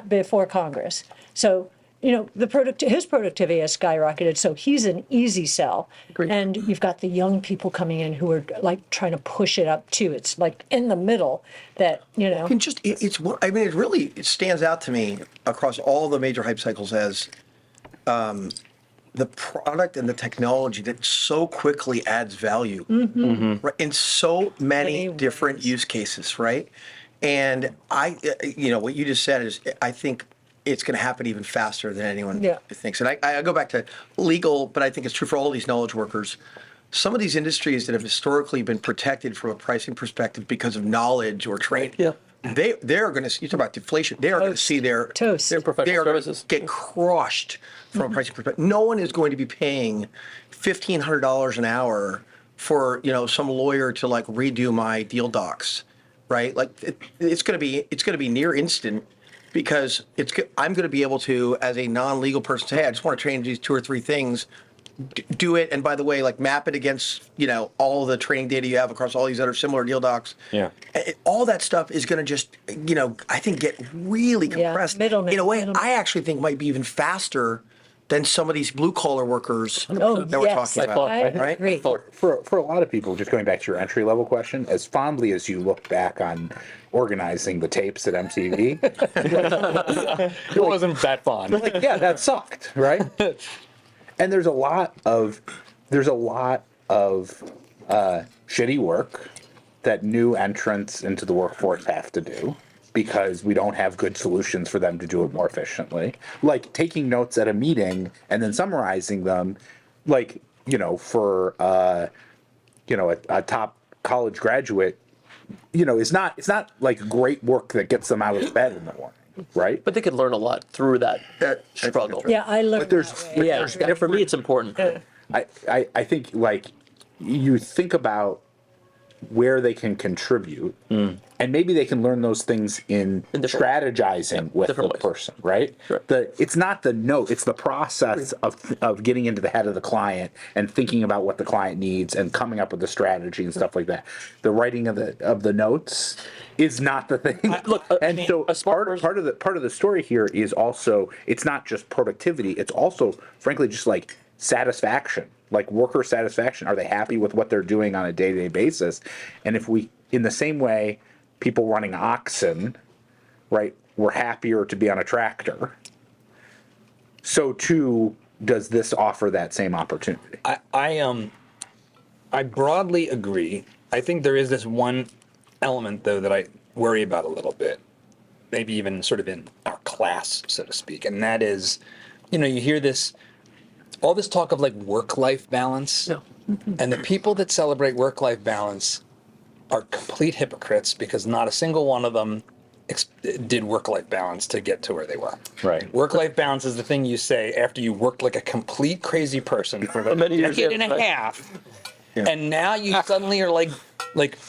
before Congress. So, his productivity has skyrocketed. So he's an easy sell. Agreed. And you've got the young people coming in who are like trying to push it up too. It's like in the middle that, It stands out to me across all the major hype cycles as the product and the technology that so quickly adds value right, in so many different use cases, right? And what you just said is, I think it's going to happen even faster than anyone thinks. And I go back to legal, but I think it's true for all these knowledge workers. Some of these industries that have historically been protected from a pricing perspective because of knowledge or training, they're going to, you talk about deflation, they are going to see their professional services get crushed from a pricing perspective. No one is going to be paying $1,500 an hour for, some lawyer to like redo my deal docs, right? Like it's going to be near instant, because I'm going to be able to, as a non-legal person, say, hey, I just want to train these 2 or 3 things, do it, and by the way, like map it against, all the training data you have across all these other similar deal docs. Yeah. All that stuff is going to just, I think get really compressed in a way I actually think might be even faster than some of these blue-collar workers that we're talking about. I right? agree. For a lot of people, just going back to your entry level question, as fondly as you look back on organizing the tapes at MTV, It wasn't that fun. like, yeah, that sucked, right? And there's a lot of shitty work that new entrants into the workforce have to do, because we don't have good solutions for them to do it more efficiently. Like taking notes at a meeting and then summarizing them, like, for a top college graduate, it's not like great work that gets them out of bed in the morning. right? But they could learn a lot through that struggle. Yeah, I look. But there's, Yeah, and for me, it's important. I think like you think about where they can contribute, and maybe they can learn those things in different strategizing with the different ways. person, right? Sure. It's not the note; it's the process of getting into the head of the client and thinking about what the client needs and coming up with the strategy and stuff like that. The writing of the notes is not the thing. Look, and so a smart part of the story here is also it's not just productivity; it's also, frankly, just like satisfaction, like worker satisfaction. Are they happy with what they're doing on a day-to-day basis? And if we, in the same way, people running oxen, right, were happier to be on a tractor, so too does this offer that same opportunity. I broadly agree. I think there is this one element, though, that I worry about a little bit, maybe even sort of in our class, so to speak, and that is, you hear all this talk of like work-life balance, and the people that celebrate work-life balance are complete hypocrites because not a single one of them did work-life balance to get to where they were. Right. Work-life balance is the thing you say after you worked like a complete crazy person for a decade and a half, and now you suddenly are like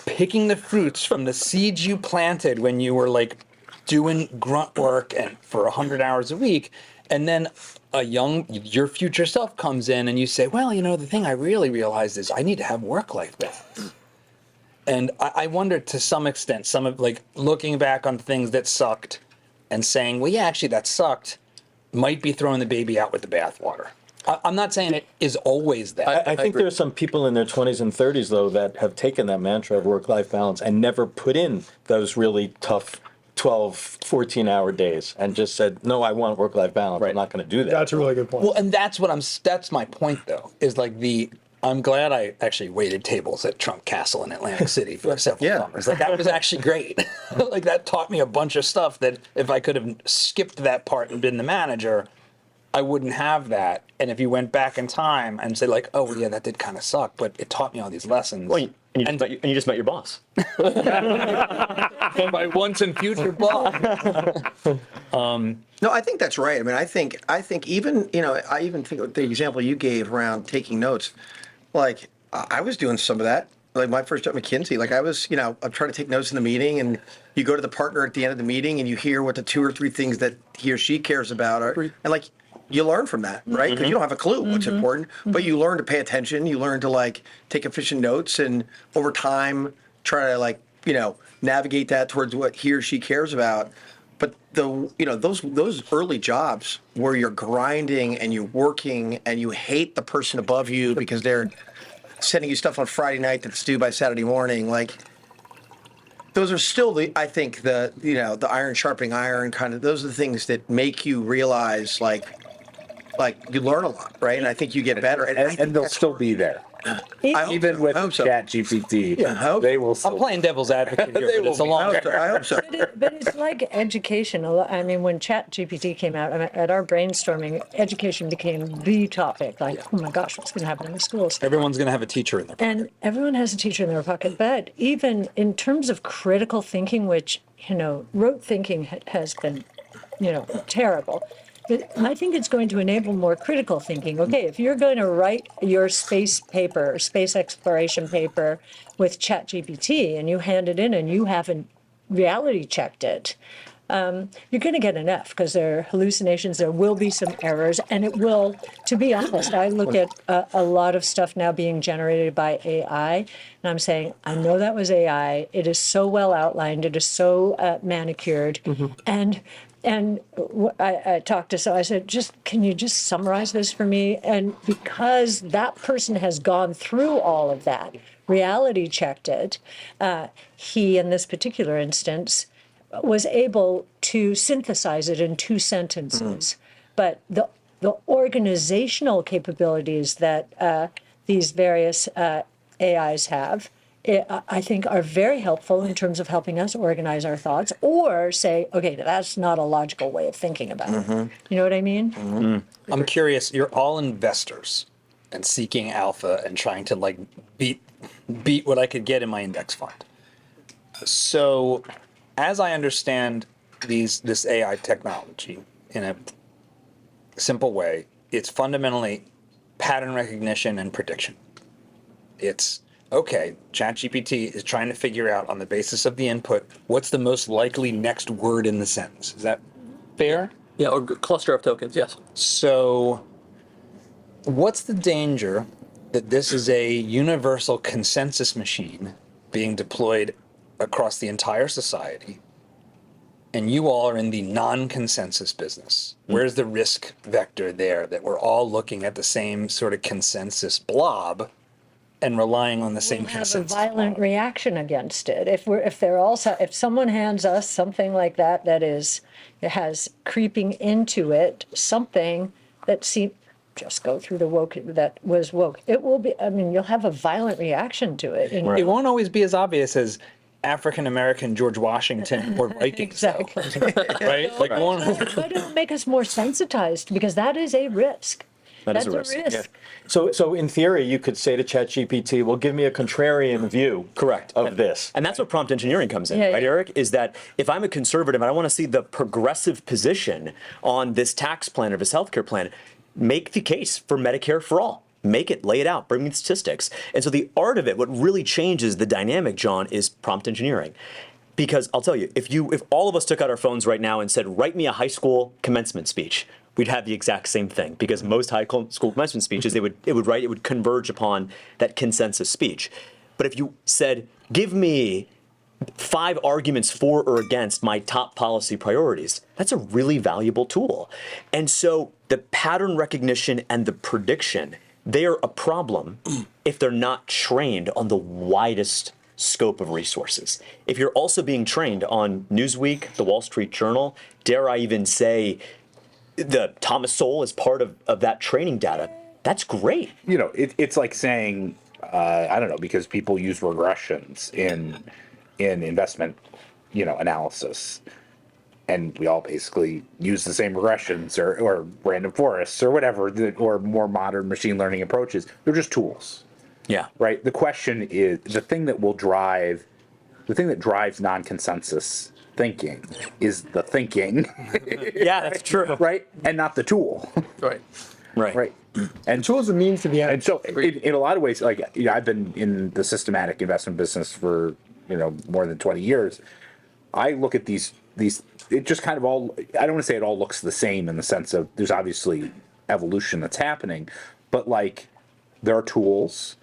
picking the fruits from the seeds you planted when you were like doing grunt work and for 100 hours a week, and then your future self comes in and you say, well, the thing I really realized is I need to have work-life balance. And I wonder to some extent, some of like looking back on things that sucked and saying, well, yeah, actually that sucked, might be throwing the baby out with the bathwater. I'm not saying it is always that. I think there are some people in their 20s and 30s, though, that have taken that mantra of work-life balance and never put in those really tough 12, 14-hour days and just said, no, I want work-life balance. I'm not going to do that. That's a really good point. Well, and that's my point, though, is like I'm glad I actually waited tables at Trump Castle in Atlantic City for several summers. Like that was actually great. Like that taught me a bunch of stuff that if I could have skipped that part and been the manager, I wouldn't have that. And if you went back in time and said like, oh, well, yeah, that did kind of suck, but it taught me all these lessons. Well, and you just met your boss. My once and future boss. No, I think that's right. I mean, I think even, I even think the example you gave around taking notes, like I was doing some of that. Like my first job at McKinsey, like I was, I'm trying to take notes in the meeting, and you go to the partner at the end of the meeting and you hear what the 2 or 3 things that he or she cares about are, and like you learn from that, right? Because you don't have a clue what's important, but you learn to pay attention. You learn to like take efficient notes, and over time try to like, navigate that towards what he or she cares about. But those early jobs where you're grinding and you're working and you hate the person above you because they're sending you stuff on Friday night that's due by Saturday morning, like those are still the iron sharpening iron kind of, those are the things that make you realize like you learn a lot, right? And I think you get better. And they'll still be there. Even with ChatGPT, they will still. I'm playing devil's advocate here, but it's a long. I hope so. But it's like education. I mean, when ChatGPT came out, at our brainstorming, education became the topic. Like, oh my gosh, what's going to happen in the schools? Everyone's going to have a teacher in their pocket. And everyone has a teacher in their pocket. But even in terms of critical thinking, which, rote thinking has been, terrible. But I think it's going to enable more critical thinking. Okay, if you're going to write your space paper, space exploration paper with ChatGPT, and you hand it in and you haven't reality checked it, you're going to get an F because there are hallucinations, there will be some errors, and it will, to be honest, I look at a lot of stuff now being generated by AI, and I'm saying, I know that was AI. It is so well outlined. It is so manicured. And I talked to I said, can you just summarize this for me? And because that person has gone through all of that, reality checked it, he, in this particular instance, was able to synthesize it in 2 sentences. But the organizational capabilities that these various AIs have, I think are very helpful in terms of helping us organize our thoughts or say, okay, that's not a logical way of thinking about it. You know what I mean? I'm curious, you're all investors and seeking alpha and trying to like beat what I could get in my index fund. So as I understand this AI technology in a simple way, it's fundamentally pattern recognition and prediction. It's, okay, ChatGPT is trying to figure out on the basis of the input, what's the most likely next word in the sentence. Is that fair? Yeah, or cluster of tokens, yes. So what's the danger that this is a universal consensus machine being deployed across the entire society, and you all are in the non-consensus business? Where's the risk vector there, that we're all looking at the same sort of consensus blob and relying on the same We'll have a consensus violent blob? reaction against it. If someone hands us something like that it has creeping into it something that just go through the woke that was woke. It will be. I mean, you'll have a violent reation to it. It won't always be as obvious as African American George Washington or Vikings, Exactly. right? Like, But it'll make us more sensitized because that is a risk. That is That's a risk. So in theory, you could say to ChatGPT, well, give me a contrarian view Correct. of this. And that's what prompt engineering comes in, Yeah, right, yeah. Eric? Is that if I'm a conservative and I want to see the progressive position on this tax plan or this healthcare plan, make the case for Medicare for all. Make it, lay it out, bring me the statistics. And so the art of it, what really changes the dynamic, John, is prompt engineering. Because I'll tell you, if all of us took out our phones right now and said, write me a high school commencement speech, we'd have the exact same thing. Because most high school commencement speeches, it would converge upon that consensus speech. But if you said, give me 5 arguments for or against my top policy priorities, that's a really valuable tool. And so the pattern recognition and the prediction, they are a problem if they're not trained on the widest scope of resources. If you're also being trained on Newsweek, the Wall Street Journal, dare I even say the Thomas Sowell as part of that training data, that's great. It's like saying, I don't know, because people use regressions in investment, analysis, and we all basically use the same regressions or random forests or whatever, or more modern machine learning approaches. They're just tools. Yeah. Right. The question is the thing that drives non-consensus thinking is the thinking. Yeah, that's true. Right. And not the tool. right. Right. And Tools are means to the end. and so in a lot of ways, like, I've been in the systematic investment business for, more than 20 years. I look at these, it just kind of all, I don't want to say it all looks the same in the sense of there's obviously evolution that's happening, but like there are tools,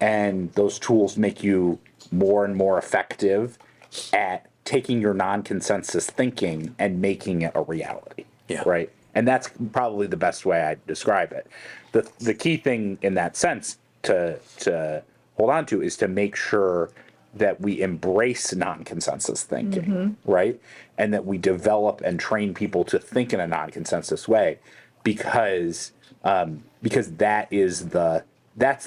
and those tools make you more and more effective at taking your non-consensus thinking and making it a reality. Yeah. Right. And that's probably the best way I'd describe it. The key thing in that sense to hold on to is to make sure that we embrace non-consensus thinking, right? And that we develop and train people to think in a non-consensus way, because that's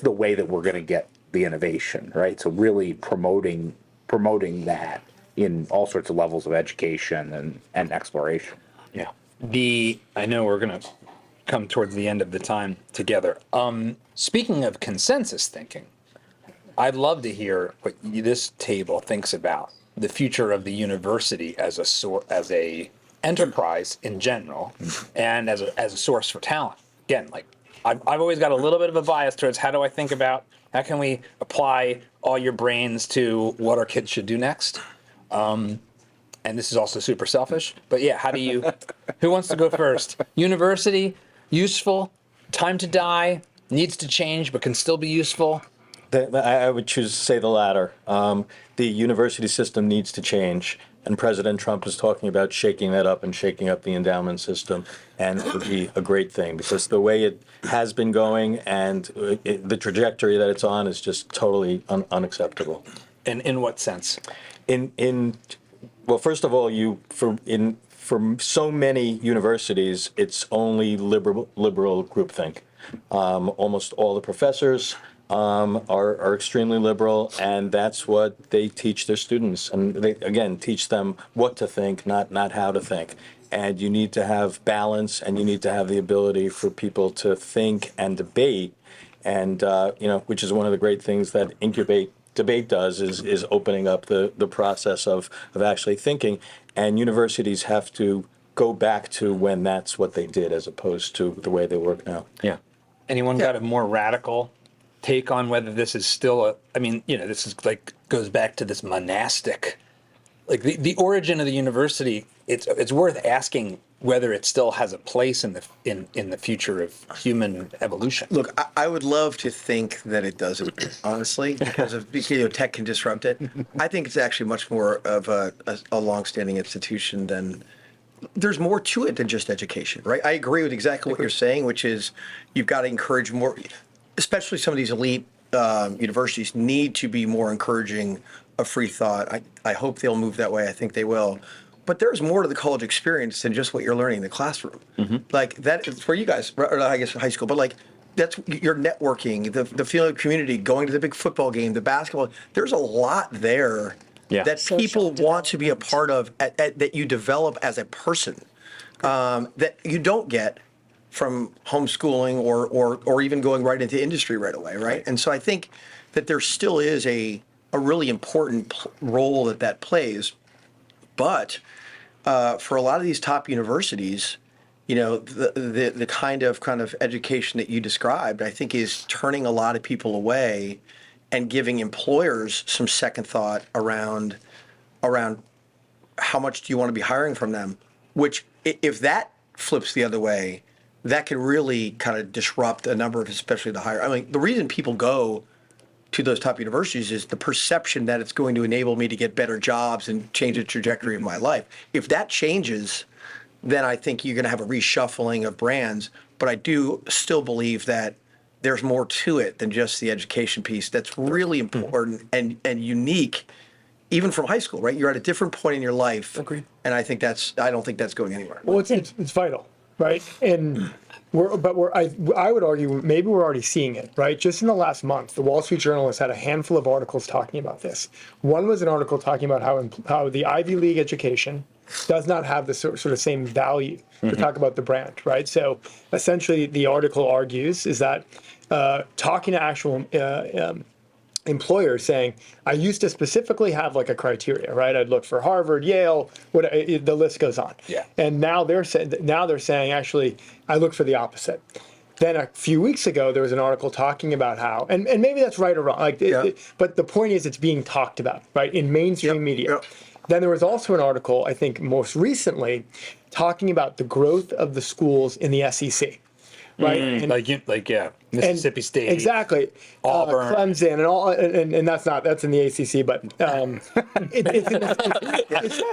the way that we're going to get the innovation, right? So really promoting that in all sorts of levels of education and exploration. Yeah. I know we're going to come towards the end of the time together. Speaking of consensus thinking, I'd love to hear what this table thinks about the future of the university as a enterprise in general, and as a source for talent. Again, like I've always got a little bit of a bias towards how can we apply all your brains to what our kids should do next. And this is also super selfish, but yeah, who wants to go first? University, useful, time to die, needs to change, but can still be useful. I would choose to say the latter. The university system needs to change, and President Trump is talking about shaking that up and shaking up the endowment system, and it would be a great thing, because the way it has been going and the trajectory that it's on is just totally unacceptable. And in what sense? Well, first of all, for so many universities, it's only liberal groupthink. Almost all the professors are extremely liberal, and that's what they teach their students. And they, again, teach them what to think, not how to think. And you need to have balance, and you need to have the ability for people to think and debate. And which is one of the great things that Incubate Debate does, is opening up the process of actually thinking. and universities have to go back to when that's what they did as opposed to the way they work now. Yeah. Anyone got a more radical take on whether this is still this is like goes back to this monastic, like the origin of the university. It's worth asking whether it still has a place in the future of human evolution. Look, I would love to think that it doesn't, honestly, because tech can disrupt it. I think it's actually much more of a longstanding institution than. There's more to it than just education, right? I agree with exactly what you're saying, which is you've got to encourage more, especially some of these elite universities need to be more encouraging of free thought. I hope they'll move that way. I think they will. But there's more to the college experience than just what you're learning in the classroom. Like that is where you guys, or I guess high school, but like that's your networking, the feeling of community, going to the big football game, the basketball. There's a lot there that people want to be a part of, that you develop as a person, that you don't get from homeschooling or even going right into industry right away, right? And so I think that there still is a really important role that plays. But for a lot of these top universities, the kind of education that you described, I think, is turning a lot of people away and giving employers some second thought around how much do you want to be hiring from them, which if that flips the other way, that can really kind of disrupt a number of, especially the higher. I mean, the reason people go to those top universities is the perception that it's going to enable me to get better jobs and change the trajectory of my life. If that changes, then I think you're going to have a reshuffling of brands. But I do still believe that there's more to it than just the education piece. That's really important and unique, even from high school, right? You're at a different point in your life. Agreed. And I don't think that's going anywhere. Well, it's vital, right? And I would argue maybe we're already seeing it, right? Just in the last month, the Wall Street Journal has had a handful of articles talking about this. One was an article talking about how the Ivy League education does not have the sort of same value to talk about the brand, right? So essentially, the article argues is that talking to actual employers saying, I used to specifically have like a criteria, right? I'd look for Harvard, Yale, the list goes on. Yeah. And now they're saying, actually, I look for the opposite. Then a few weeks ago, there was an article talking about how, and maybe that's right or wrong, but the point is it's being talked about, right, in mainstream media. Yep. Then there was also an article, I think most recently, talking about the growth of the schools in the SEC. Right, Mississippi State, exactly, Auburn, Clemson, and all, and that's in the ACC, but it's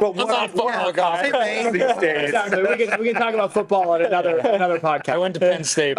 but we're not football guys. Exactly, we can talk about football on another podcast. I went to Penn State.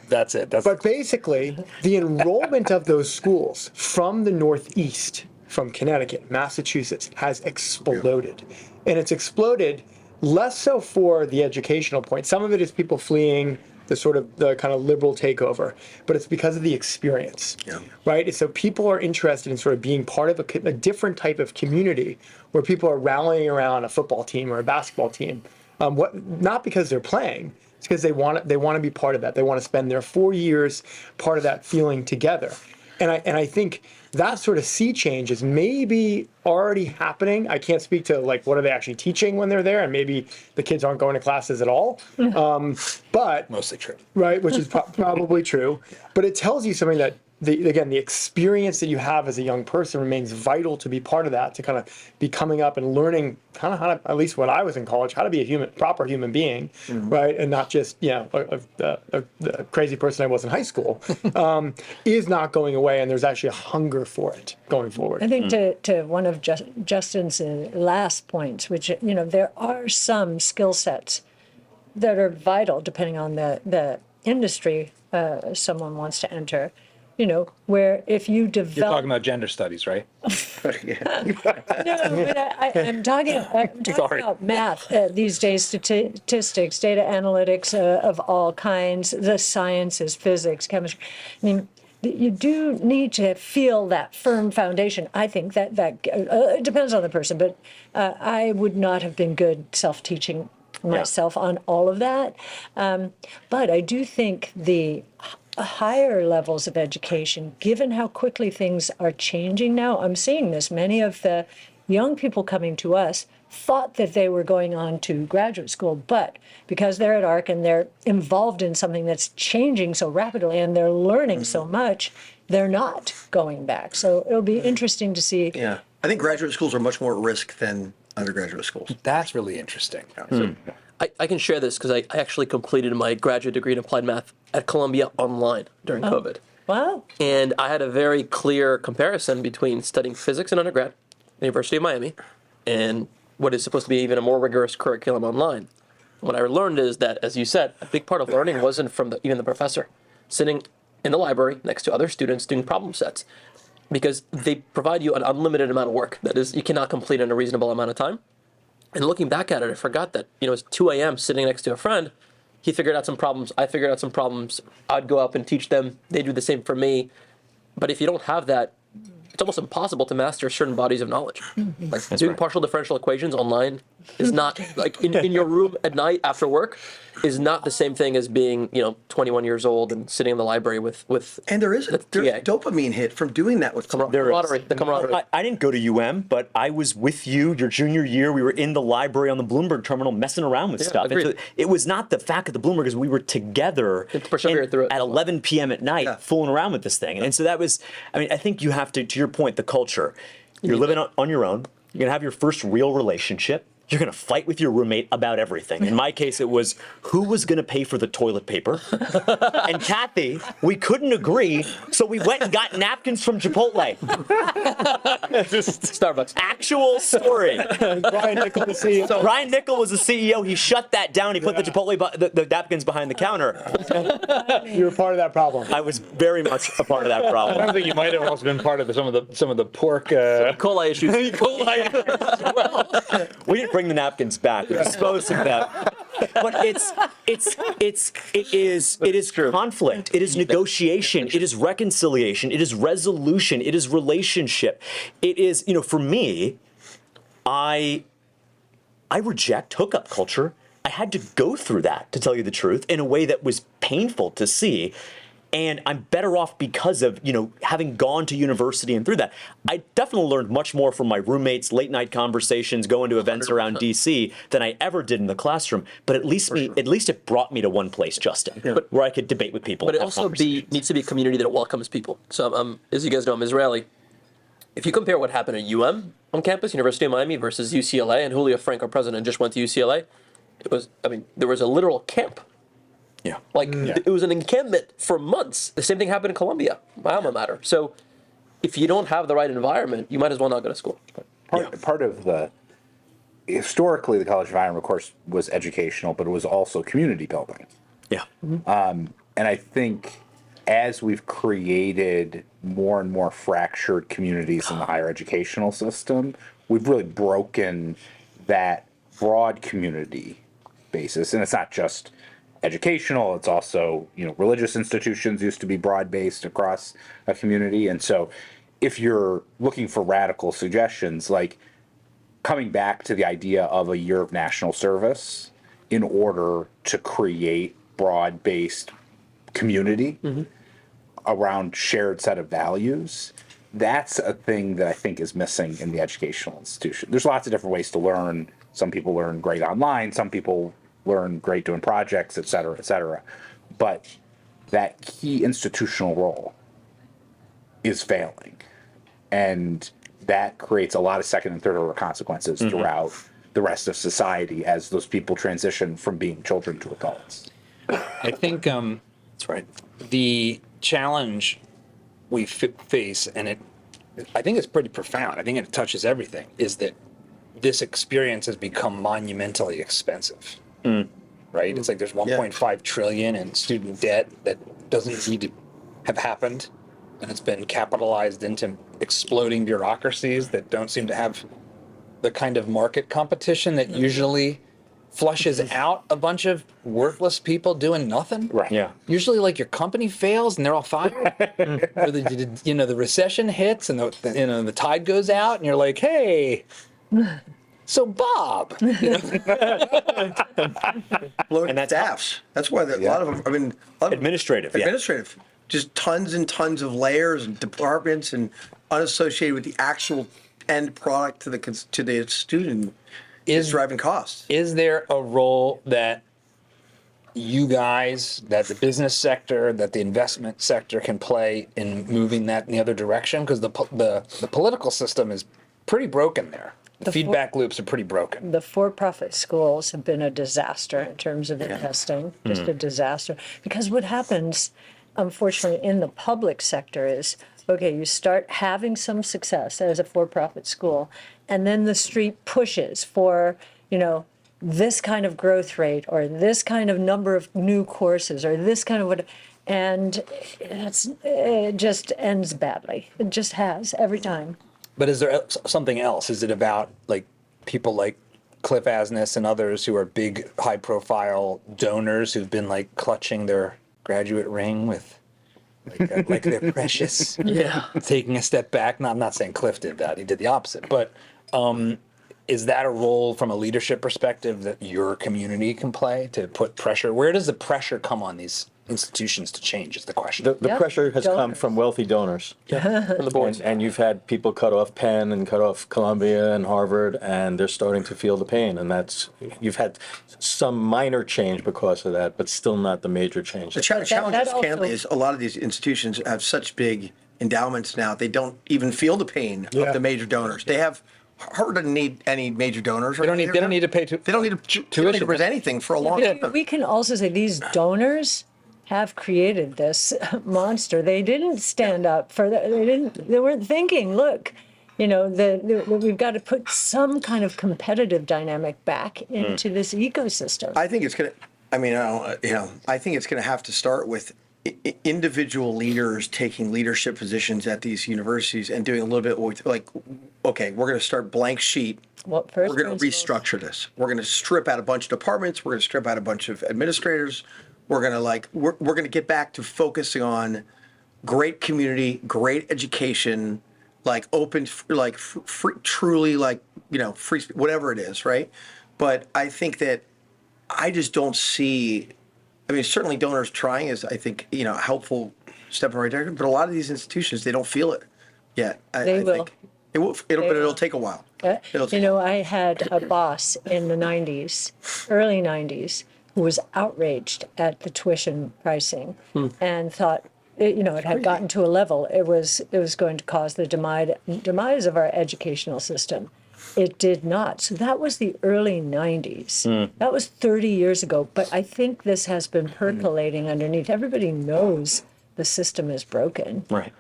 That's it. But basically, the enrollment of those schools from the Northeast, from Connecticut, Massachusetts, has exploded, and it's exploded less so for the educational point. Some of it is people fleeing the kind of liberal takeover, but it's because of the experience, right? And so people are interested in sort of being part of a different type of community where people are rallying around a football team or a basketball team. Not because they're playing, it's because they want to be part of that. They want to spend their 4 years part of that feeling together. And I think that sort of sea change is maybe already happening. I can't speak to like what are they actually teaching when they're there, and maybe the kids aren't going to classes at all. But mostly true, right? Which is probably true. But it tells you something that the experience that you have as a young person remains vital to be part of that, to kind of be coming up and learning kind of how to, at least when I was in college, how to be a proper human being, right? And not just, a crazy person I was in high school, is not going away. And there's actually a hunger for it going forward. I think to one of Justin's last points, which, there are some skill sets that are vital depending on the industry someone wants to enter. Where if you develop... You're talking about gender studies, right? No, but I'm talking about math these days, statistics, data analytics of all kinds, the sciences, physics, chemistry. I mean, you do need to feel that firm foundation. I think that it depends on the person, but I would not have been good self-teaching myself on all of that. But I do think the higher levels of education, given how quickly things are changing now, I'm seeing this. Many of the young people coming to us thought that they were going on to graduate school, but because they're at ARC and they're involved in something that's changing so rapidly and they're learning so much, they're not going back. So it'll be interesting to see. Yeah. I think graduate schools are much more at risk than undergraduate schools. That's really interesting. I can share this because I actually completed my graduate degree in applied math at Columbia online during COVID. Wow. And I had a very clear comparison between studying physics in undergrad at the University of Miami and what is supposed to be even a more rigorous curriculum online. What I learned is that, as you said, a big part of learning wasn't from even the professor sitting in the library next to other students doing problem sets, because they provide you an unlimited amount of work. That is, you cannot complete in a reasonable amount of time. And looking back at it, I forgot that, it's 2 a.m. sitting next to a friend. He figured out some problems. I figured out some problems. I'd go up and teach them. They do the same for me. But if you don't have that, it's almost impossible to master certain bodies of knowledge. Like doing partial differential equations online is not, like in your room at night after work, is not the same thing as being, 21 years old and sitting in the library with And there's a dopamine hit from doing that with camaraderie. The camaraderie. I didn't go to UM, but I was with you your junior year. We were in the library on the Bloomberg terminal messing around with stuff. Agreed. It was not the fact at the Bloomberg, because we were together at 11 p.m. at night fooling around with this thing. And so that was, I think you have to your point, the culture. You're living on your own. You're going to have your first real relationship. You're going to fight with your roommate about everything. In my case, it was who was going to pay for the toilet paper. And Kathy, we couldn't agree, so we went and got napkins from Chipotle. Starbucks. Actual story. Brian Nichol, the CEO. Brian Nichol was the CEO. He shut that down. He put the Chipotle, the napkins behind the counter. You were part of that problem. I was very much a part of that problem. I think you might have also been part of some of the pork. Coli issues. We didn't bring the napkins back. We disposed of them. But it is conflict. It is negotiation. It is reconciliation. It is resolution. It is relationship. It is, for me, I reject hookup culture. I had to go through that, to tell you the truth, in a way that was painful to see. And I'm better off because of, having gone to university and through that. I definitely learned much more from my roommates, late night conversations, going to events around DC than I ever did in the classroom. But at least it brought me to one place, Justin, where I could debate with people. But it also needs to be a community that welcomes people. So as you guys know, I'm Israeli. If you compare what happened at UM on campus, University of Miami, versus UCLA, and Julio Frank, our president, just went to UCLA, there was a literal camp. Yeah. It was an encampment for months. The same thing happened in Columbia, my alma mater. So if you don't have the right environment, you might as well not go to school. Part of historically, the college environment, of course, was educational, but it was also community building. Yeah. And I think as we've created more and more fractured communities in the higher educational system, we've really broken that broad community basis. And it's not just educational, it's also, religious institutions used to be broad-based across a community. And so if you're looking for radical suggestions, like coming back to the idea of a year of national service in order to create broad-based community around shared set of values, that's a thing that I think is missing in the educational institution. There's lots of different ways to learn. Some people learn great online, some people learn great doing projects, et cetera, et cetera. But that key institutional role is failing. And that creates a lot of second and third order consequences throughout the rest of society as those people transition from being children to adults. I think that's right. The challenge we face, and I think it's pretty profound, I think it touches everything, is that this experience has become monumentally expensive. Right? It's like there's 1.5 trillion in student debt that doesn't need to have happened, and it's been capitalized into exploding bureaucracies that don't seem to have the kind of market competition that usually flushes out a bunch of worthless people doing nothing. Right. Yeah. Usually, your company fails and they're all fired. Or the recession hits and the tide goes out, and you're like, hey. So Bob, and that's staffs. That's why a lot of them. Administrative. Just tons and tons of layers and departments and unassociated with the actual end product to the student. It's driving costs. Is there a role that you guys, that the business sector, that the investment sector can play in moving that in the other direction? Because the political system is pretty broken there. The feedback loops are pretty broken. The for-profit schools have been a disaster in terms of investing, just a disaster. Because what happens, unfortunately, in the public sector is, okay, you start having some success as a for-profit school, and then the street pushes for, this kind of growth rate or this kind of number of new courses or this kind of what, and it just ends badly. It just has every time. But is there something else? Is it about like people like Cliff Asness and others who are big, high-profile donors who've been like clutching their graduate ring with like they're precious? Yeah. Taking a step back. No, I'm not saying Cliff did that. He did the opposite. But is that a role from a leadership perspective that your community can play to put pressure? Where does the pressure come on these institutions to change is the question. The Yep. pressure has come Donors. from wealthy donors. From the boards. And you've had people cut off Penn and cut off Columbia and Harvard, and they're starting to feel the pain. And you've had some minor change because of that, but still not the major change. The challenge that also- candidly is a lot of these institutions have such big endowments now, they don't even feel the pain of the major donors. Harvard doesn't need any major donors. They don't need to pay They don't need to raise anything for a long time. We can also say these donors have created this monster. They didn't stand up for that. They weren't thinking, look, we've got to put some kind of competitive dynamic back into this ecosystem. I think it's going to, I think it's going to have to start with individual leaders taking leadership positions at these universities and doing a little bit like, okay, we're going to start blank sheet. What We're first going to restructure this. We're going to strip out a bunch of departments. We're going to strip out a bunch of administrators. We're going to we're going to get back to focusing on great community, great education, open, free, truly free, whatever it is, right? But I think that I just don't see. I mean, certainly donors trying is, I think, a helpful step in the right direction. But a lot of these institutions, they don't feel it yet. They will. Think it will. But it'll take a while. I had a boss in the 90s, early 90s, who was outraged at the tuition pricing and thought, it had gotten to a level, it was going to cause the demise of our educational system. It did not. So that was the early 90s. That was 30 years ago. But I think this has been percolating underneath. Everybody knows the system is broken. Right.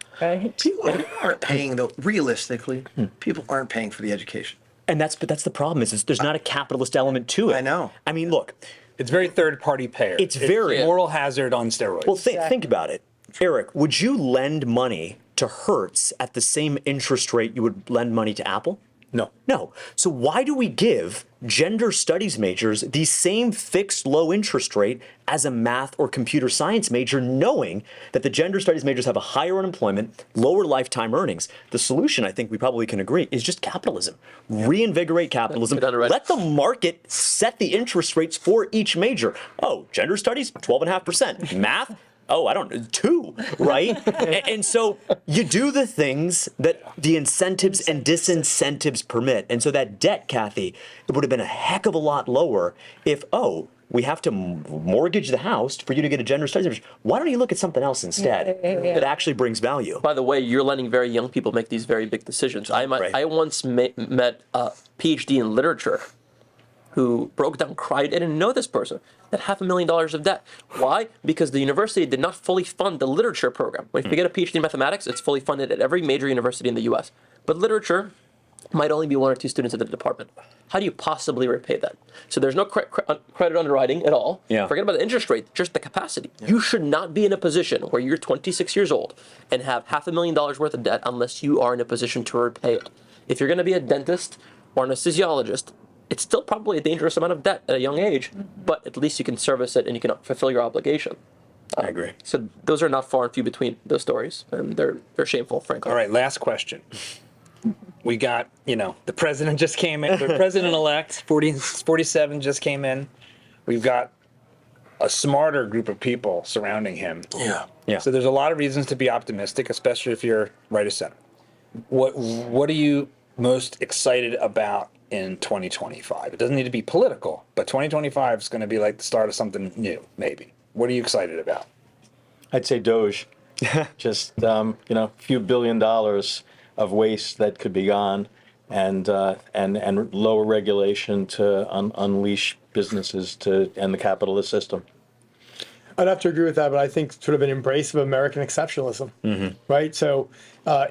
People aren't paying, though, realistically, people aren't paying for the education. And that's the problem is there's not a capitalist element to it. I know. I mean, look, It's very third-party payer. It's very- moral hazard on steroids. well, think about it. Eric, would you lend money to Hertz at the same interest rate you would lend money to Apple? No. No. So why do we give gender studies majors the same fixed low interest rate as a math or computer science major, knowing that the gender studies majors have a higher unemployment, lower lifetime earnings? The solution, I think we probably can agree, is just capitalism. Reinvigorate capitalism. Good underwriting. Let the market set the interest rates for each major. Oh, gender studies, 12.5%. Math, oh, I don't know, 2, right? and so you do the things that the incentives and disincentives permit. And so that debt, Kathy, it would have been a heck of a lot lower if, we have to mortgage the house for you to get a gender studies major. Why don't you look at something else instead that actually brings value? By the way, you're letting very young people make these very big decisions. I once met a PhD in literature who broke down, cried, I didn't know this person, had $500,000 of debt. Why? Because the university did not fully fund the literature program. When you get a PhD in mathematics, it's fully funded at every major university in the US. But literature might only be 1 or 2 students at the department. How do you possibly repay that? So there's no credit underwriting at all. Yeah. Forget about the interest rate, just the capacity. Yeah. You should not be in a position where you're 26 years old and have $500,000 worth of debt unless you are in a position to repay it. If you're going to be a dentist or an anesthesiologist, it's still probably a dangerous amount of debt at a young age, but at least you can service it and you can fulfill your obligation. I agree. So those are not far and few between, those stories, and they're shameful, frankly. All right, last question. We got, the president just came in, the president-elect, 47 just came in. We've got a smarter group of people surrounding him. Yeah. So there's a lot of reasons to be optimistic, especially if you're right of center. What are you most excited about in 2025? It doesn't need to be political, but 2025 is going to be like the start of something new, maybe. What are you excited about? I'd say Doge. Just, a few $1 billion of waste that could be gone, and lower regulation to unleash businesses to end the capitalist system. I'd have to agree with that, but I think sort of an embrace of American exceptionalism, right? So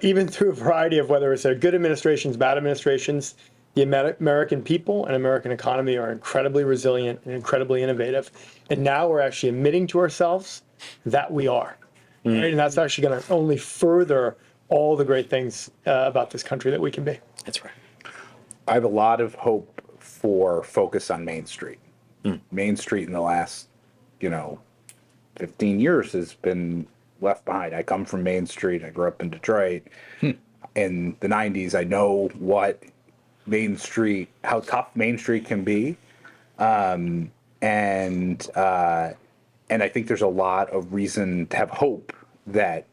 even through a variety of whether it's good administrations, bad administrations, the American people and American economy are incredibly resilient and incredibly innovative. And now we're actually admitting to ourselves that we are. Right? And that's actually going to only further all the great things about this country that we can be. That's right. I have a lot of hope for focus on Main Street. Main Street in the last, 15 years has been left behind. I come from Main Street. I grew up in Detroit. In the 90s, I know what Main Street, how tough Main Street can be. And I think there's a lot of reason to have hope that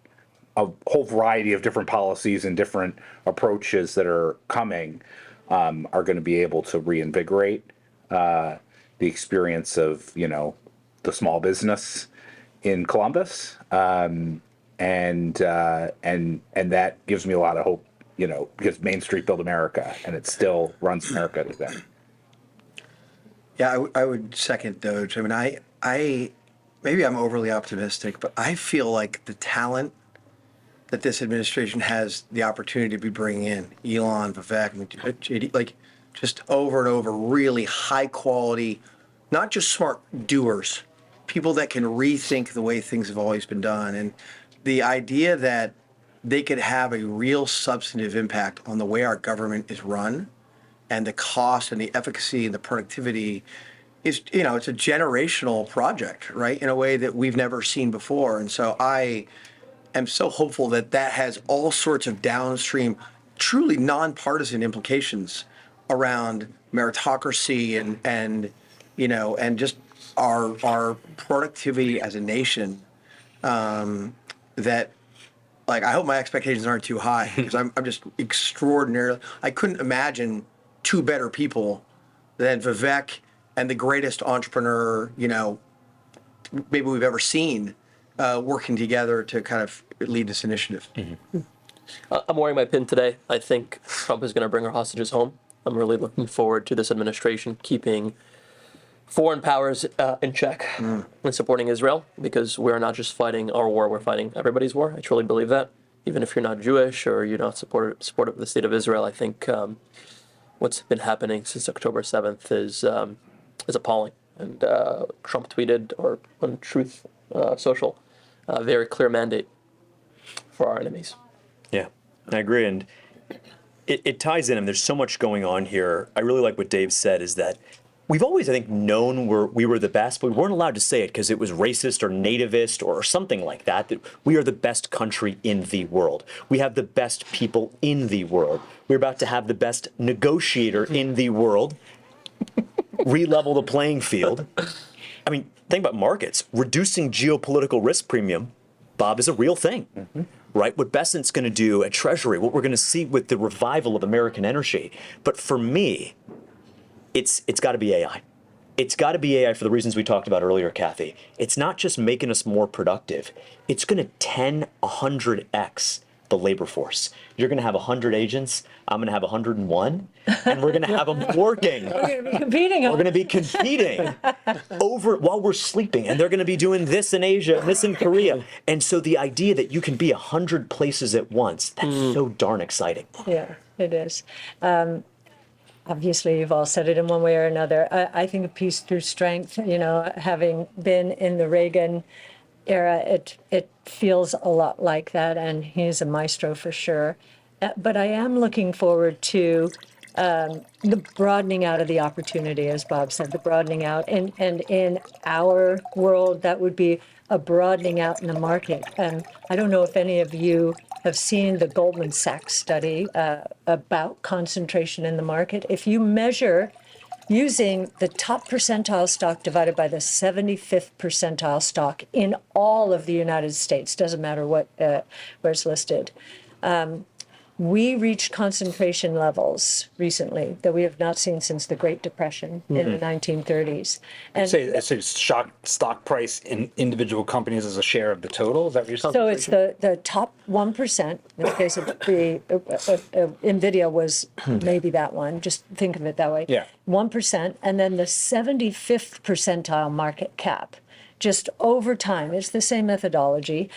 a whole variety of different policies and different approaches that are coming are going to be able to reinvigorate the experience of, the small business in Columbus. And that gives me a lot of hope, because Main Street built America and it still runs America today. Yeah, I would second Doge. I mean, I maybe I'm overly optimistic, but I feel like the talent that this administration has the opportunity to be bringing in, Elon, Vivek, I mean, JD, like just over and over, really high quality, not just smart doers, people that can rethink the way things have always been done. And the idea that they could have a real substantive impact on the way our government is run and the cost and the efficacy and the productivity is, it's a generational project, right? In a way that we've never seen before. And so I am so hopeful that that has all sorts of downstream, truly nonpartisan implications around meritocracy and just our productivity as a nation. That, like, I hope my expectations aren't too high, because I'm just extraordinarily. I couldn't imagine two better people than Vivek and the greatest entrepreneur, maybe we've ever seen, working together to kind of lead this initiative. I'm wearing my pin today. I think Trump is going to bring our hostages home. I'm really looking forward to this administration keeping foreign powers in check and supporting Israel, because we're not just fighting our war, we're fighting everybody's war. I truly believe that. Even if you're not Jewish or you're not supportive of the state of Israel, I think what's been happening since October 7th is appalling. And Trump tweeted, or on Truth Social, a very clear mandate for our enemies. Yeah, I agree. And it ties in, and there's so much going on here. I really like what Dave said, is that we've always, I think, known we were the best, but we weren't allowed to say it because it was racist or nativist or something like that, that we are the best country in the world. We have the best people in the world. We're about to have the best negotiator in the world, re-level the playing field. I mean, think about markets. Reducing geopolitical risk premium, Bob, is a real thing. Right? What Besant's going to do at Treasury, what we're going to see with the revival of American energy. But for me, it's got to be AI. It's got to be AI for the reasons we talked about earlier, Kathy. It's not just making us more productive. It's going to 100x the labor force. You're going to have 100 agents. I'm going to have 101, and we're going to have them working. We're going to be competing. We're going to be competing over while we're sleeping, and they're going to be doing this in Asia and this in Korea. And so the idea that you can be 100 places at once, that's so darn exciting. Yeah, it is. Obviously, you've all said it in one way or another. I think of peace through strength, having been in the Reagan era, it feels a lot like that, and he's a maestro for sure. But I am looking forward to the broadening out of the opportunity, as Bob said, the broadening out. And in our world, that would be a broadening out in the market. I don't know if any of you have seen the Goldman Sachs study about concentration in the market. If you measure using the top percentile stock divided by the 75th percentile stock in all of the United States, doesn't matter where it's listed, we reached concentration levels recently that we have not seen since the Great Depression in the 1930s. And Say stock price in individual companies as a share of the total. Is that what you're saying? so it's the top 1%. In the case of the NVIDIA was maybe that one. Just think of it that way. Yeah. 1%, and then the 75th percentile market cap. Just over time, it's the same methodology.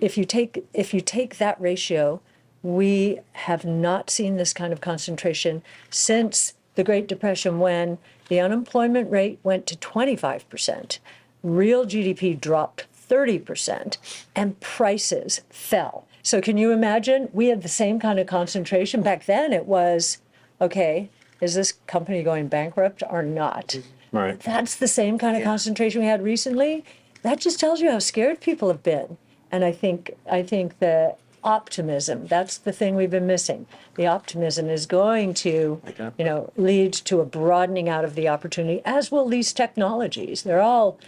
If you take that ratio, we have not seen this kind of concentration since the Great Depression, when the unemployment rate went to 25%, real GDP dropped 30%, and prices fell. So can you imagine? We had the same kind of concentration. Back then it was, okay, is this company going bankrupt or not? Right. That's the same kind of concentration we had recently. That just tells you how scared people have been. And I think the optimism, that's the thing we've been missing. The optimism is going to, lead to a broadening out of the opportunity, as will these technologies. They're all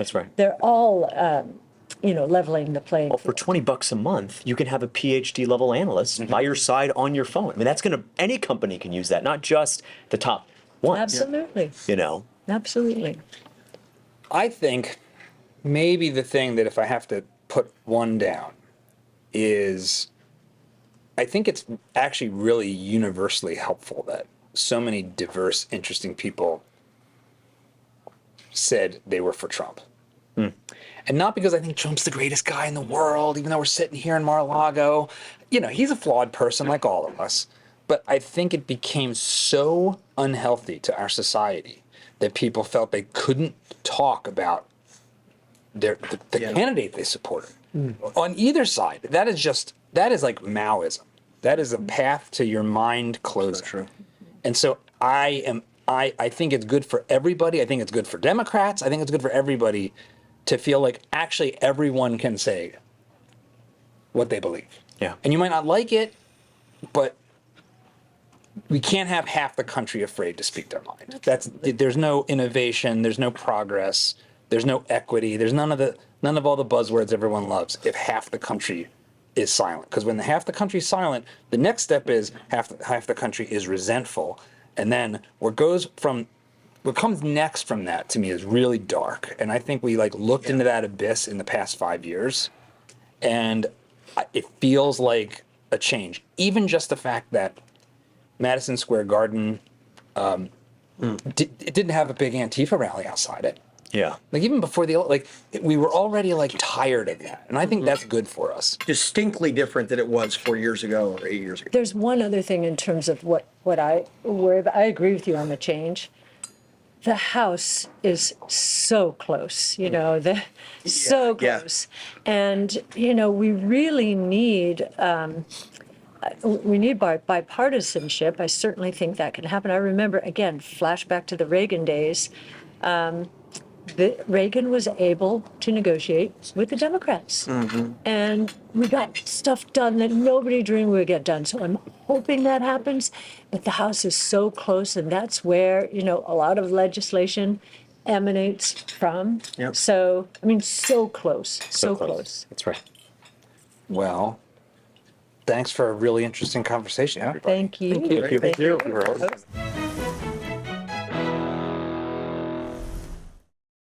leveling the playing Well, for field. $20 a month, you can have a PhD level analyst by your side on your phone. I mean, any company can use that, not just the top ones. Absolutely. Absolutely. I think maybe the thing that, if I have to put one down, is I think it's actually really universally helpful that so many diverse, interesting people said they were for Trump. And not because I think Trump's the greatest guy in the world, even though we're sitting here in Mar-a-Lago. He's a flawed person like all of us. But I think it became so unhealthy to our society that people felt they couldn't talk about the candidate they supported. On either side. That is like Maoism. That is a path to your mind closing. True. And so I think it's good for everybody. I think it's good for Democrats. I think it's good for everybody to feel like actually everyone can say what they believe. Yeah. And you might not like it, but we can't have half the country afraid to speak their mind. There's no innovation, there's no progress, there's no equity, there's none of all the buzzwords everyone loves if half the country is silent. Because when half the country is silent, the next step is half the country is resentful. And then what comes next from that, to me, is really dark. And I think we looked into that abyss in the past 5 years, and it feels like a change. Even just the fact that Madison Square Garden it didn't have a big Antifa rally outside it. Yeah. Even before we were already tired of that. And I think that's good for us. Distinctly different than it was 4 years ago or 8 years ago. There's one other thing in terms of what I worry about. I agree with you on the change. The House is so close, so close. And, we really need bipartisanship. I certainly think that can happen. I remember, again, flashback to the Reagan days. Reagan was able to negotiate with the Democrats. And we got stuff done that nobody dreamed we would get done. So I'm hoping that happens. But the House is so close, and that's where, a lot of legislation emanates from. Yep. So, so close, so close. That's right. Well, thanks for a really interesting conversation, everybody. Thank you. Thank you.